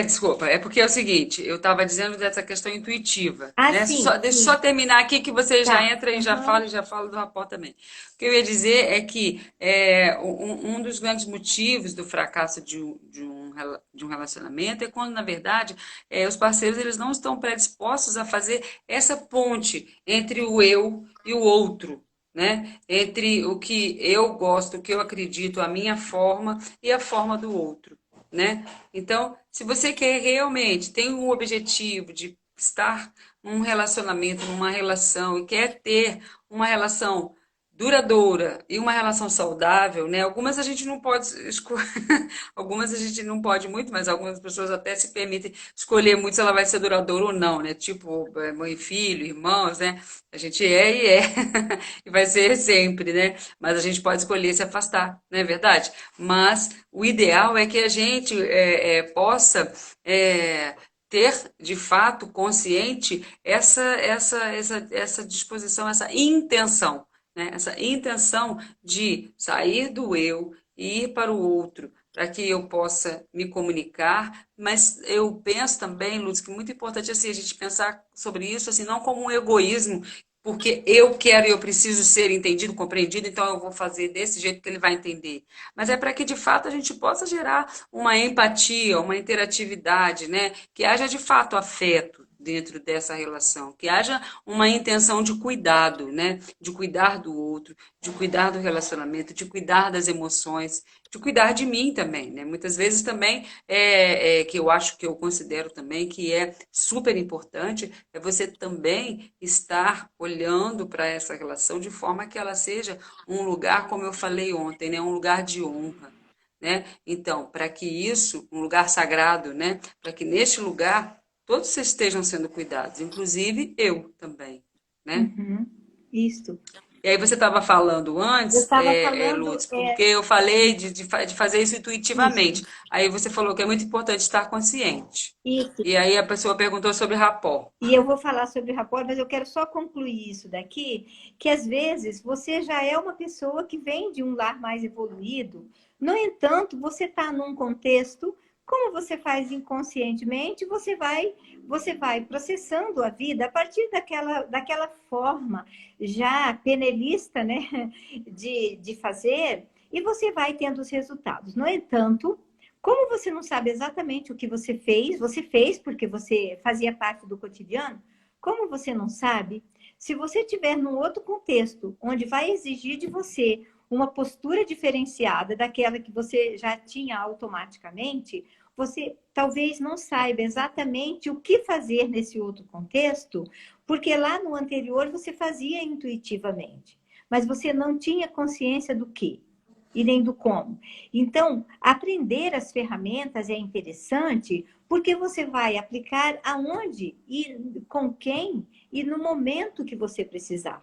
desculpa, é porque é o seguinte, eu estava dizendo dessa questão intuitiva,
Ah,
né?
sim,
Deixa eu só
sim.
terminar aqui que você já
Tá.
entra
Aham.
e já fala do rapport também. O que eu ia dizer é que um dos grandes motivos do fracasso de um relacionamento é quando, na verdade, os parceiros eles não estão predispostos a fazer essa ponte entre o eu e o outro, né? Entre o que eu gosto, o que eu acredito, a minha forma e a forma do outro, né? Então, se você quer realmente, tem um objetivo de estar num relacionamento, numa relação, e quer ter uma relação duradoura e uma relação saudável, né? Algumas a gente não pode algumas a gente não pode muito, mas algumas pessoas até se permitem escolher muito se ela vai ser duradoura ou não, né? Tipo, mãe e filho, irmãos, né? A gente é e é, e vai ser sempre, né? Mas a gente pode escolher se afastar, não é verdade? Mas o ideal é que a gente possa ter, de fato, consciente essa disposição, essa intenção, né? Essa intenção de sair do eu e ir para o outro, para que eu possa me comunicar, mas eu penso também, Lutz, que é muito importante assim, a gente pensar sobre isso assim, não como um egoísmo, porque eu quero e eu preciso ser entendido, compreendido, então eu vou fazer desse jeito que ele vai entender. Mas é para que de fato a gente possa gerar uma empatia, uma interatividade, né? Que haja de fato afeto dentro dessa relação, que haja uma intenção de cuidado, né? De cuidar do outro, de cuidar do relacionamento, de cuidar das emoções, de cuidar de mim também, né? Muitas vezes também que eu acho que eu considero também que é super importante é você também estar olhando para essa relação de forma que ela seja um lugar, como eu falei ontem, né? Um lugar de honra, né? Então, para que isso, um lugar sagrado, né? Para que neste lugar todos estejam sendo cuidados, inclusive eu também, né?
Uhum. Isso.
E aí você estava falando
Eu
antes,
estava falando
Lutz, porque eu falei de fazer isso
isso,
intuitivamente. Aí você falou que é muito importante estar consciente.
isso.
E aí a pessoa perguntou sobre rapport.
E eu vou falar sobre rapport, mas eu quero só concluir isso daqui, que às vezes você já é uma pessoa que vem de um lar mais evoluído. No entanto, você está num contexto, como você faz inconscientemente, você vai processando a vida a partir daquela forma já penelista, né, de fazer, e você vai tendo os resultados. No entanto, como você não sabe exatamente o que você fez porque você fazia parte do cotidiano, como você não sabe, se você estiver num outro contexto onde vai exigir de você uma postura diferenciada daquela que você já tinha automaticamente, você talvez não saiba exatamente o que fazer nesse outro contexto, porque lá no anterior você fazia intuitivamente, mas você não tinha consciência do que e nem do como. Então, aprender as ferramentas é interessante porque você vai aplicar aonde e com quem e no momento que você precisar.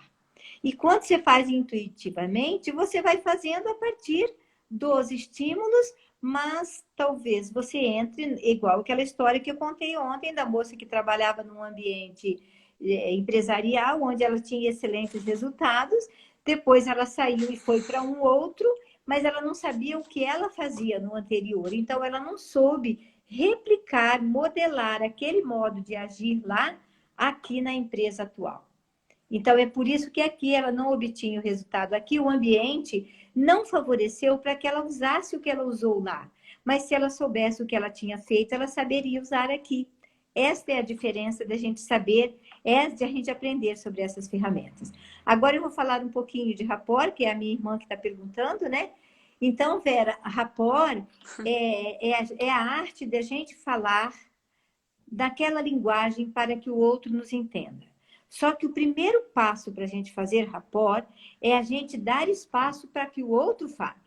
E quando você faz intuitivamente, você vai fazendo a partir dos estímulos, mas talvez você entre, igual aquela história que eu contei ontem da moça que trabalhava num ambiente empresarial, onde ela tinha excelentes resultados, depois ela saiu e foi para um outro, mas ela não sabia o que ela fazia no anterior, então ela não soube replicar, modelar aquele modo de agir lá, aqui na empresa atual. Então, é por isso que aqui ela não obtinha o resultado. Aqui o ambiente não favoreceu para que ela usasse o que ela usou lá. Mas se ela soubesse o que ela tinha feito, ela saberia usar aqui. Esta é a diferença da gente saber, é de a gente aprender sobre essas ferramentas. Agora eu vou falar um pouquinho de rapport, que é a minha irmã que está perguntando, né? Então, Vera, rapport é a arte da gente falar daquela linguagem para que o outro nos entenda. Só que o primeiro passo para a gente fazer rapport é a gente dar espaço para que o outro fale.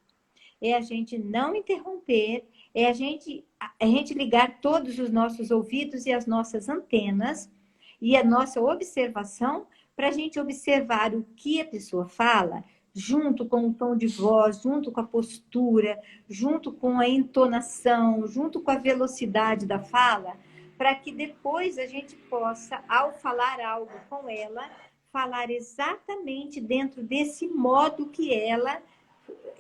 É a gente não interromper, é a gente ligar todos os nossos ouvidos e as nossas antenas e a nossa observação para a gente observar o que a pessoa fala, junto com o tom de voz, junto com a postura, junto com a entonação, junto com a velocidade da fala, para que depois a gente possa, ao falar algo com ela, falar exatamente dentro desse modo que ela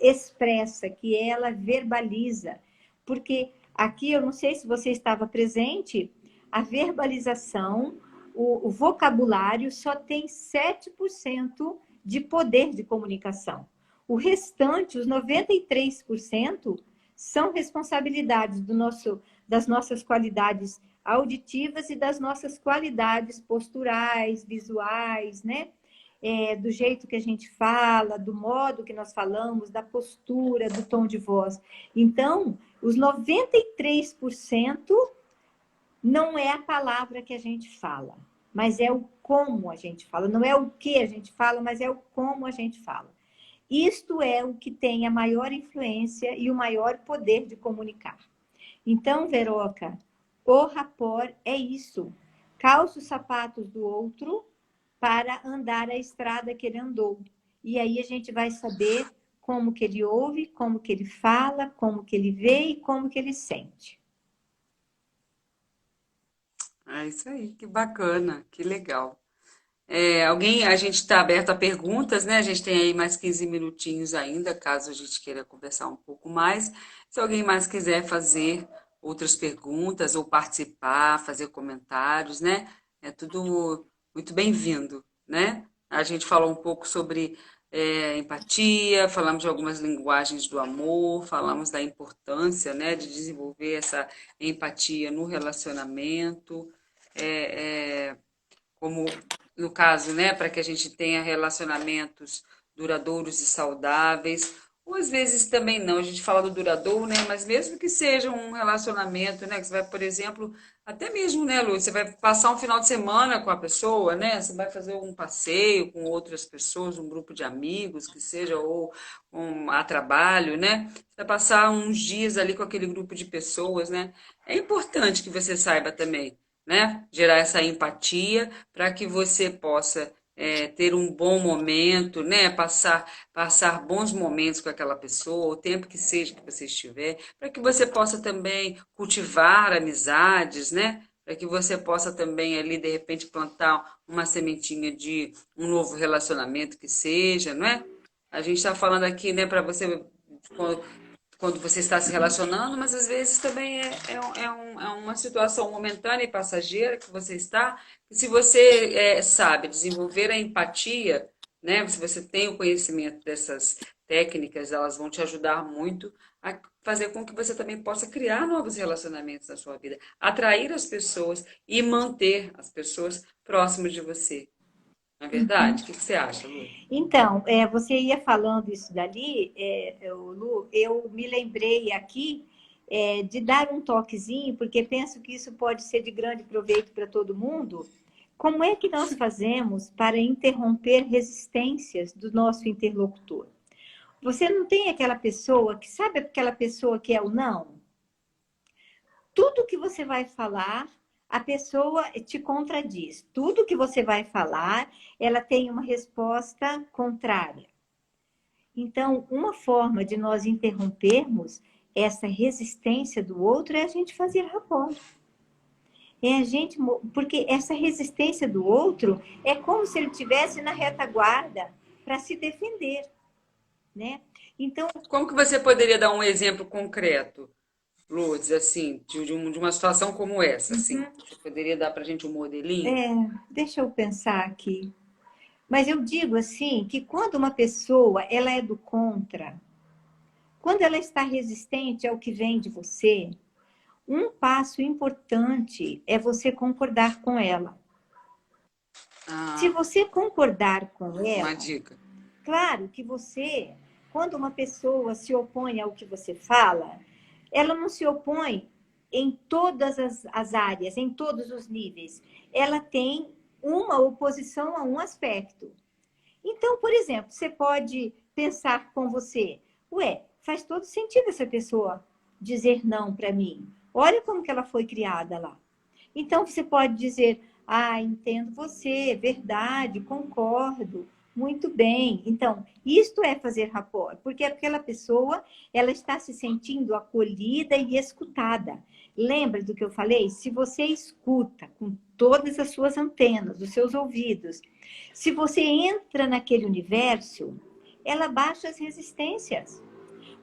expressa, que ela verbaliza. Porque Aqui, eu não sei se você estava presente, a verbalização, o vocabulário só tem 7% de poder de comunicação. O restante, os 93%, são responsabilidades das nossas qualidades auditivas e das nossas qualidades posturais, visuais, né? Do jeito que a gente fala, do modo que nós falamos, da postura, do tom de voz. Então, os 93% não é a palavra que a gente fala, mas é o como a gente fala. Não é o que a gente fala, mas é o como a gente fala. Isto é o que tem a maior influência e o maior poder de comunicar. Então, Veroca, o rapport é isso. Calça os sapatos do outro para andar a estrada que ele andou. E aí a gente vai saber como que ele ouve, como que ele fala, como que ele vê e como que ele sente.
É isso aí, que bacana, que legal. A gente está aberto a perguntas, né? A gente tem aí mais 15 minutinhos ainda, caso a gente queira conversar um pouco mais. Se alguém mais quiser fazer outras perguntas ou participar, fazer comentários, né? É tudo muito bem-vindo, né? A gente falou um pouco sobre empatia, falamos de algumas linguagens do amor, falamos da importância, né, de desenvolver essa empatia no relacionamento. É, é, como no caso, né, para que a gente tenha relacionamentos duradouros e saudáveis, ou às vezes também não, a gente fala do duradouro, né, mas mesmo que seja um relacionamento, né, que você vai, por exemplo, até mesmo, né, Lu, você vai passar um final de semana com a pessoa, né, você vai fazer um passeio com outras pessoas, um grupo de amigos, que seja, ou a trabalho, né, você vai passar uns dias ali com aquele grupo de pessoas, né, é importante que você saiba também, né, gerar essa empatia para que você possa ter um bom momento, né? Passar bons momentos com aquela pessoa, o tempo que seja que você estiver, para que você possa também cultivar amizades, né? Para que você possa também ali, de repente, plantar uma sementinha de um novo relacionamento que seja, não é? A gente está falando aqui, né, para você quando você está se relacionando, mas às vezes também é uma situação momentânea e passageira que você está. E se você sabe desenvolver a empatia, né? Se você tem o conhecimento dessas técnicas, elas vão te ajudar muito a fazer com que você também possa criar novos relacionamentos na sua vida, atrair as pessoas e manter as pessoas próximas de você. Não é verdade? O que você acha, Lu?
Então, você ia falando isso dali, Lu, eu me lembrei aqui de dar um toquezinho, porque penso que isso pode ser de grande proveito para todo mundo. Como é que nós fazemos para interromper resistências do nosso interlocutor? Você não tem aquela pessoa que sabe aquela pessoa que é o não? Tudo que você vai falar, a pessoa te contradiz. Tudo que você vai falar, ela tem uma resposta contrária. Então, uma forma de nós interrompermos essa resistência do outro é a gente fazer rapport. Porque essa resistência do outro é como se ele estivesse na retaguarda para se defender, né? Então,
Como que você poderia dar um exemplo concreto, Lourdes, assim, de uma situação como essa, assim? Você poderia dar para a gente um modelinho?
deixa eu pensar aqui. Mas eu digo assim que quando uma pessoa ela é do contra, quando ela está resistente ao que vem de você, um passo importante é você concordar com ela. Se
Ah,
você concordar com
uma
ela,
dica.
claro que você, quando uma pessoa se opõe ao que você fala, ela não se opõe em todas as áreas, em todos os níveis. Ela tem uma oposição a um aspecto. Então, por exemplo, você pode pensar com você, ué, faz todo sentido essa pessoa dizer não para mim. Olha como que ela foi criada lá. Então, você pode dizer, entendo você, verdade, concordo, muito bem. Então, isto é fazer rapport, porque aquela pessoa, ela está se sentindo acolhida e escutada. Lembra do que eu falei? Se você escuta com todas as suas antenas, os seus ouvidos, se você entra naquele universo, ela baixa as resistências.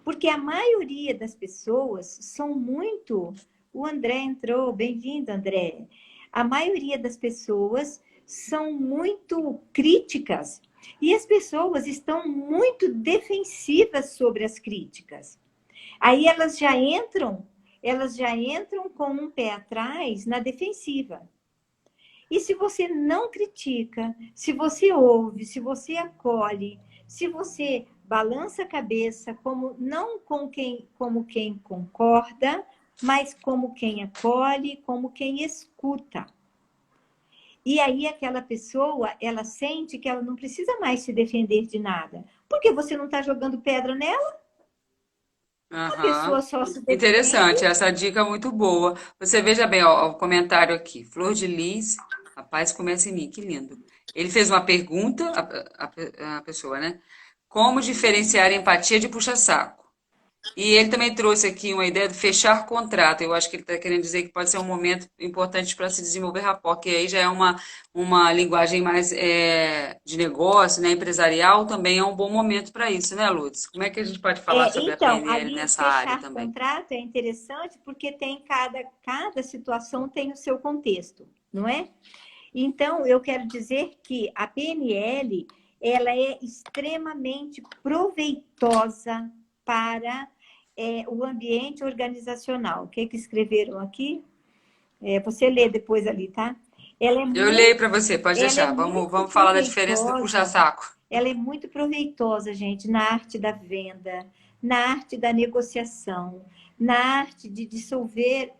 Porque a maioria das pessoas são muito... O André entrou, bem-vindo, André. A maioria das pessoas são muito críticas e as pessoas estão muito defensivas sobre as críticas. Aí elas já entram com um pé atrás na defensiva. E se você não critica, se você ouve, se você acolhe, se você balança a cabeça como não como quem concorda, mas como quem acolhe, como quem escuta. E aí aquela pessoa, ela sente que ela não precisa mais se defender de nada. Porque você não está jogando pedra nela, a
Aham.
pessoa só se defende.
Interessante, essa dica é muito boa. Você veja bem, ó, o comentário aqui. Flor de Lis, a paz começa em mim, que lindo. Ele fez uma pergunta, a pessoa, né? Como diferenciar empatia de puxa-saco? E ele também trouxe aqui uma ideia de fechar contrato. Eu acho que ele está querendo dizer que pode ser um momento importante para se desenvolver rapport, que aí já é uma linguagem mais de negócio, né, empresarial, também é um bom momento para isso, né, Lutz? Como é que a gente pode falar sobre a
Então,
PNL
ali
nessa área
fechar
também?
contrato é interessante porque tem cada situação tem o seu contexto, não é? Então, eu quero dizer que a PNL, ela é extremamente proveitosa para o ambiente organizacional. O que que escreveram aqui? Você lê depois ali, tá? Ela é
Eu
muito,
leio para você, pode
ela é
deixar.
muito
Vamos falar da diferença do
proveitosa.
puxa-saco.
Ela é muito proveitosa, gente, na arte da venda, na arte da negociação, na arte de dissolver,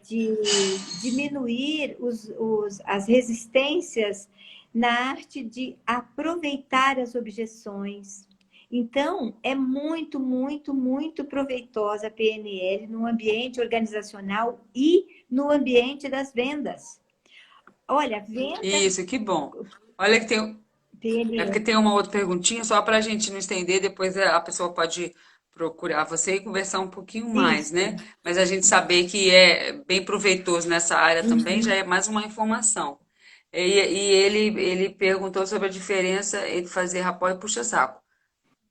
de diminuir as resistências, na arte de aproveitar as objeções. Então, é muito, muito, muito proveitosa a PNL no ambiente organizacional e no ambiente das vendas. Olha, venda,
Isso, que bom. Olha que é porque
PNL.
tem uma outra perguntinha, só para a gente não estender, depois a pessoa pode procurar você e conversar um pouquinho mais,
Isso.
né? Mas a gente saber que é bem proveitoso nessa área também já
Uhum.
é mais uma informação. E ele perguntou sobre a diferença entre fazer rapó e puxa-saco.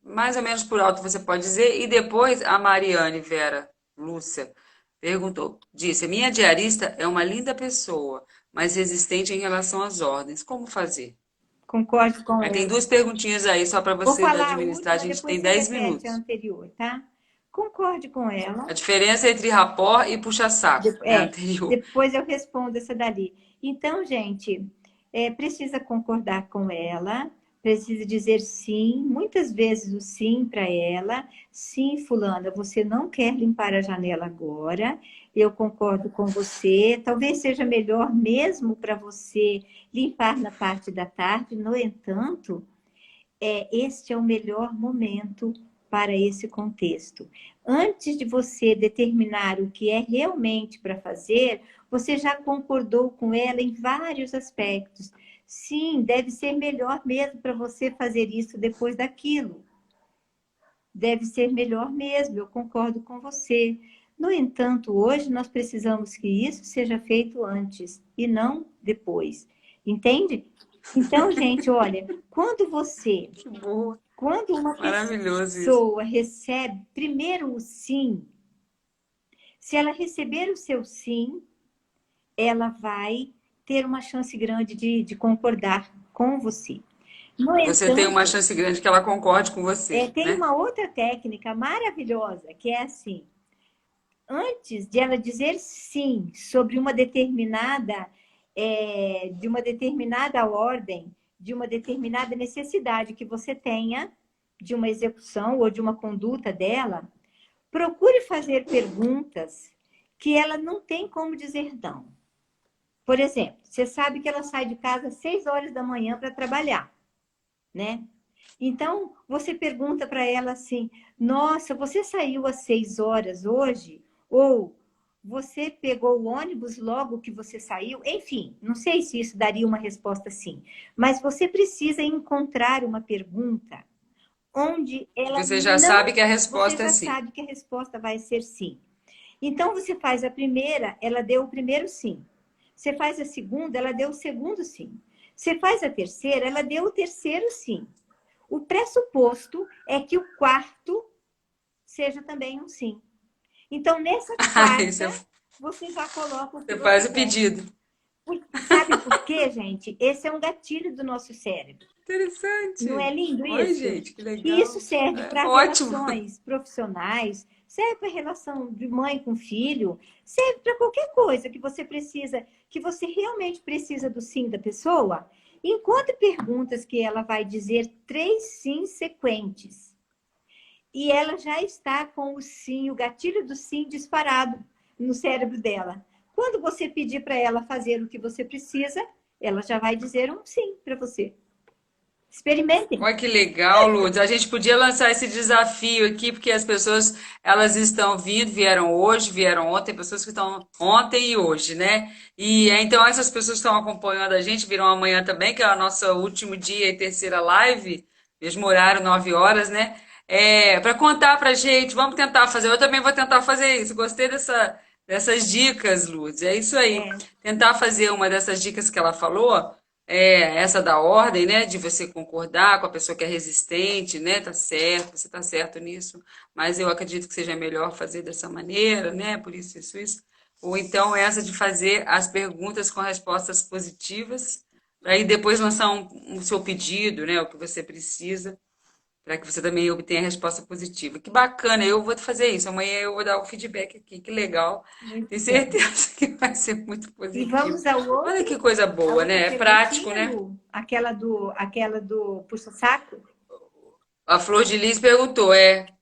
Mais ou menos por alto você pode dizer. E depois a Mariane Vera Lúcia perguntou, disse, minha diarista é uma linda pessoa, mas resistente em relação às ordens. Como fazer?
Concordo com
Aí tem
ela.
duas perguntinhas aí, só para
Vou
você
falar a
administrar. A
última,
gente
depois
tem
você
10
repete a
minutos.
anterior, tá? Concorde com
A
ela.
diferença entre rapó e puxa-saco é a anterior.
Depois eu respondo essa dali. Então, gente, precisa concordar com ela, precisa dizer sim, muitas vezes o sim para ela. Sim, fulana, você não quer limpar a janela agora. Eu concordo com você. Talvez seja melhor mesmo para você limpar na parte da tarde. No entanto, este é o melhor momento para esse contexto. Antes de você determinar o que é realmente para fazer, você já concordou com ela em vários aspectos. Sim, deve ser melhor mesmo para você fazer isso depois daquilo. Deve ser melhor mesmo, eu concordo com você. No entanto, hoje nós precisamos que isso seja feito antes e não depois. Entende? Então, gente, olha,
Que boa,
quando uma
maravilhoso isso.
pessoa recebe primeiro o sim, se ela receber o seu sim, ela vai ter uma chance grande de concordar com você. No
Você tem uma
entanto,
chance grande que ela concorde com você,
tem
né?
uma outra técnica maravilhosa, que é assim, antes de ela dizer sim sobre de uma determinada ordem, de uma determinada necessidade que você tenha, de uma execução ou de uma conduta dela, procure fazer perguntas que ela não tem como dizer não. Por exemplo, você sabe que ela sai de casa às 6 horas da manhã para trabalhar, né? Então, você pergunta para ela assim: nossa, você saiu às 6 horas hoje? Ou você pegou o ônibus logo que você saiu? Enfim, não sei se isso daria uma resposta sim, mas você precisa encontrar uma pergunta onde
Que
ela
você já sabe
não.
que a
Você
resposta é
já
sim.
sabe que a resposta vai ser sim. Então, você faz a primeira, ela deu o primeiro sim. Você faz a segunda, ela deu o segundo sim. Você faz a terceira, ela deu o terceiro sim. O pressuposto é que o quarto seja também um sim. Então, nessa
Ai, você,
quarta, você já coloca o que
você
você
faz o
quer.
pedido.
Sabe por quê, gente? Esse é um gatilho do nosso cérebro. Não é
Interessante.
lindo
Oi,
isso?
gente, que
E isso
legal.
serve
É,
para
ótimo.
relações profissionais, serve para relação de mãe com filho, serve para qualquer coisa que você precisa, que você realmente precisa do sim da pessoa. Encontre perguntas que ela vai dizer 3 sim sequentes. E ela já está com o sim, o gatilho do sim disparado no cérebro dela. Quando você pedir para ela fazer o que você precisa, ela já vai dizer um sim para você. Experimentem.
Olha que legal, Lourdes. A gente podia lançar esse desafio aqui, porque as pessoas, elas estão vindo, vieram hoje, vieram ontem, pessoas que estão ontem e hoje, né? E então essas pessoas que estão acompanhando a gente virão amanhã também, que é o nosso último dia e terceira live, mesmo horário, 9 horas, né? Para contar pra gente, vamos tentar fazer. Eu também vou tentar fazer isso. Gostei dessas dicas, Lourdes. É isso aí.
É,
Tentar fazer uma dessas dicas que ela falou. Essa da ordem, né, de você concordar com a pessoa que é resistente, né, tá certo, você tá certo nisso, mas eu acredito que seja melhor fazer dessa maneira, né, por isso, isso, isso. Ou então essa de fazer as perguntas com respostas positivas, para aí depois lançar um seu pedido, né, o que você precisa, para que você também obtenha a resposta positiva. Que bacana, eu vou fazer isso. Amanhã eu vou dar o feedback aqui, que legal.
muito
Tenho
bem.
certeza que vai ser muito
E
positivo.
vamos ao
Olha
outro,
que coisa
a
boa,
outra
né? É prático,
perguntinha,
né?
Lu, aquela do puxa-saco.
A Flor de Lis perguntou,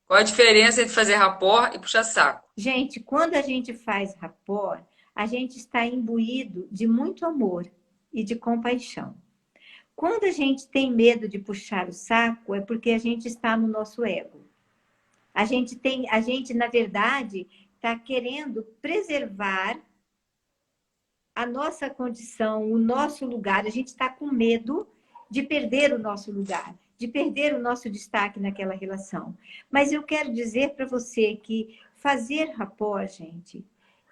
qual a diferença entre fazer rapport e puxar saco?
Gente, quando a gente faz rapport, a gente está imbuído de muito amor e de compaixão. Quando a gente tem medo de puxar o saco, é porque a gente está no nosso ego. A gente, na verdade, está querendo preservar a nossa condição, o nosso lugar. A gente está com medo de perder o nosso lugar, de perder o nosso destaque naquela relação. Mas eu quero dizer para você que fazer rapport, gente,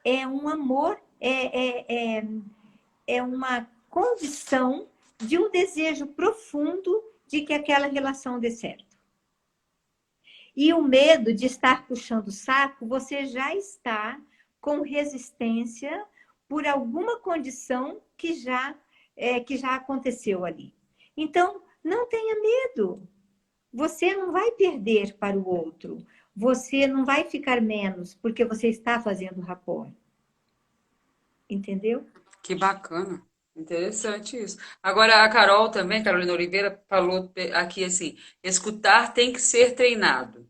é um amor, é uma condição de um desejo profundo de que aquela relação dê certo. E o medo de estar puxando o saco, você já está com resistência por alguma condição que já aconteceu ali. Então, não tenha medo. Você não vai perder para o outro. Você não vai ficar menos porque você está fazendo rapport. Entendeu?
Que bacana. Interessante isso. Agora, a Carol também, Carolina Oliveira, falou aqui assim: escutar tem que ser treinado.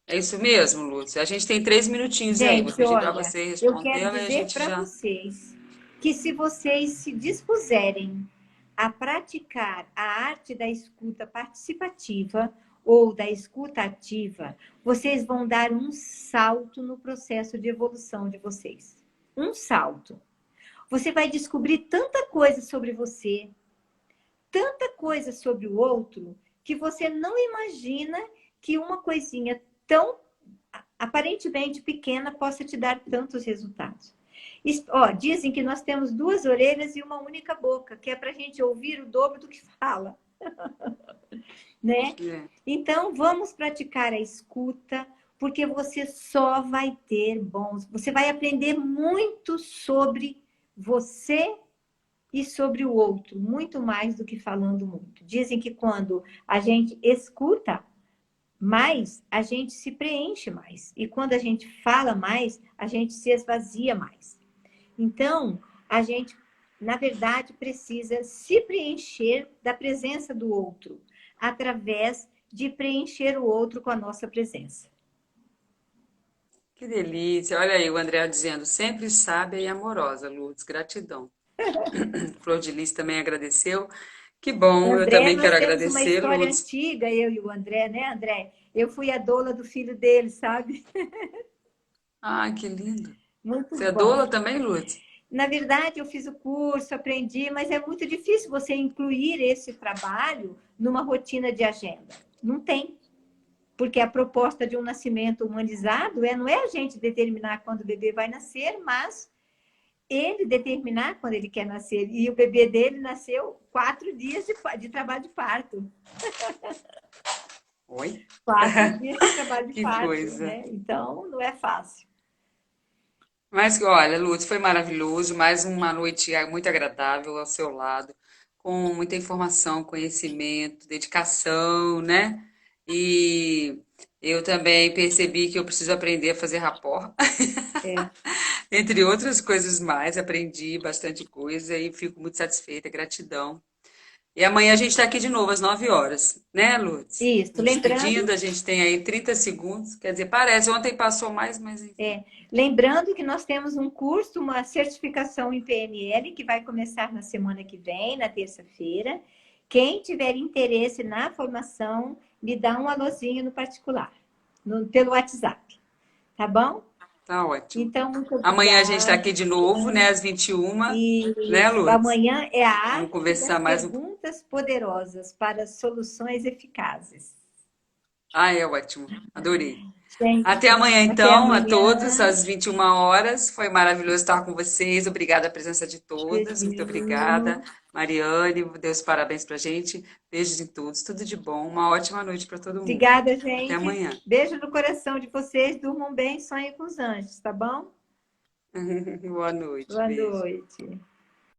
É isso mesmo, Lúcia? A gente tem 3 minutinhos aí. Vou
Gente,
pedir para
olha,
você
eu quero
respondê-la e a
dizer
gente
para
já.
vocês que se vocês se dispuserem a praticar a arte da escuta participativa ou da escuta ativa, vocês vão dar um salto no processo de evolução de vocês. Um salto. Você vai descobrir tanta coisa sobre você, tanta coisa sobre o outro, que você não imagina que uma coisinha tão aparentemente pequena possa te dar tantos resultados. Ó, dizem que nós temos 2 orelhas e uma única boca, que é para a gente ouvir o dobro do que fala, né?
É.
Então, vamos praticar a escuta, porque você só vai ter bons. Você vai aprender muito sobre você e sobre o outro, muito mais do que falando muito. Dizem que quando a gente escuta, mais a gente se preenche mais. E quando a gente fala mais, a gente se esvazia mais. Então, a gente, na verdade, precisa se preencher da presença do outro, através de preencher o outro com a nossa presença.
Que delícia. Olha aí o André dizendo, sempre sábia e amorosa, Lourdes. Gratidão. Flor de Lis também agradeceu. Que bom, eu
André,
também
nós
quero
temos uma
agradecer,
história
Lourdes.
antiga, eu e o André, né, André? Eu fui a doula do filho dele, sabe?
Ah, que lindo.
Muito
Você é
bom.
doula também, Lourdes?
Na verdade, eu fiz o curso, aprendi, mas é muito difícil você incluir esse trabalho numa rotina de agenda. Não tem, porque a proposta de um nascimento humanizado não é a gente determinar quando o bebê vai nascer, mas ele determinar quando ele quer nascer. E o bebê dele nasceu 4 dias de trabalho de parto.
Oi?
4 dias de trabalho de
Que
parto,
coisa.
né? Então, não é fácil.
Mas olha, Lutz, foi maravilhoso, mais uma noite muito agradável ao seu lado, com muita informação, conhecimento, dedicação, né? E eu também percebi que eu preciso aprender a fazer rapport,
É.
entre outras coisas mais, aprendi bastante coisa e fico muito satisfeita, gratidão. E amanhã a gente está aqui de novo às 9 horas, né, Lutz?
Isso,
Nos despedindo,
lembrando,
a gente tem aí 30 segundos, quer dizer, parece, ontem passou mais, mas enfim.
lembrando que nós temos um curso, uma certificação em PNL, que vai começar na semana que vem, na terça-feira. Quem tiver interesse na formação, me dá um alôzinho no particular, pelo WhatsApp, tá bom?
Tá ótimo.
Então, muito
Amanhã a gente está
obrigada.
aqui de novo, né, às 21h, né,
Isso.
Lutz?
Amanhã é a
Vamos
arte
conversar
das
mais um.
perguntas poderosas para soluções eficazes.
Ah, é ótimo. Adorei. Até
Gente,
amanhã,
até
então, a todos,
amanhã.
às 21h. Foi maravilhoso estar com vocês. Obrigada a presença de todas. Muito obrigada,
Beijinho.
Mariane. Deus parabéns pra gente. Beijos em todos. Tudo de bom. Uma ótima noite para todo mundo.
Obrigada,
Até
gente.
amanhã.
Beijo no coração de vocês. Durmam bem, sonhem com os anjos, tá bom?
Boa noite.
Boa
Beijo.
noite.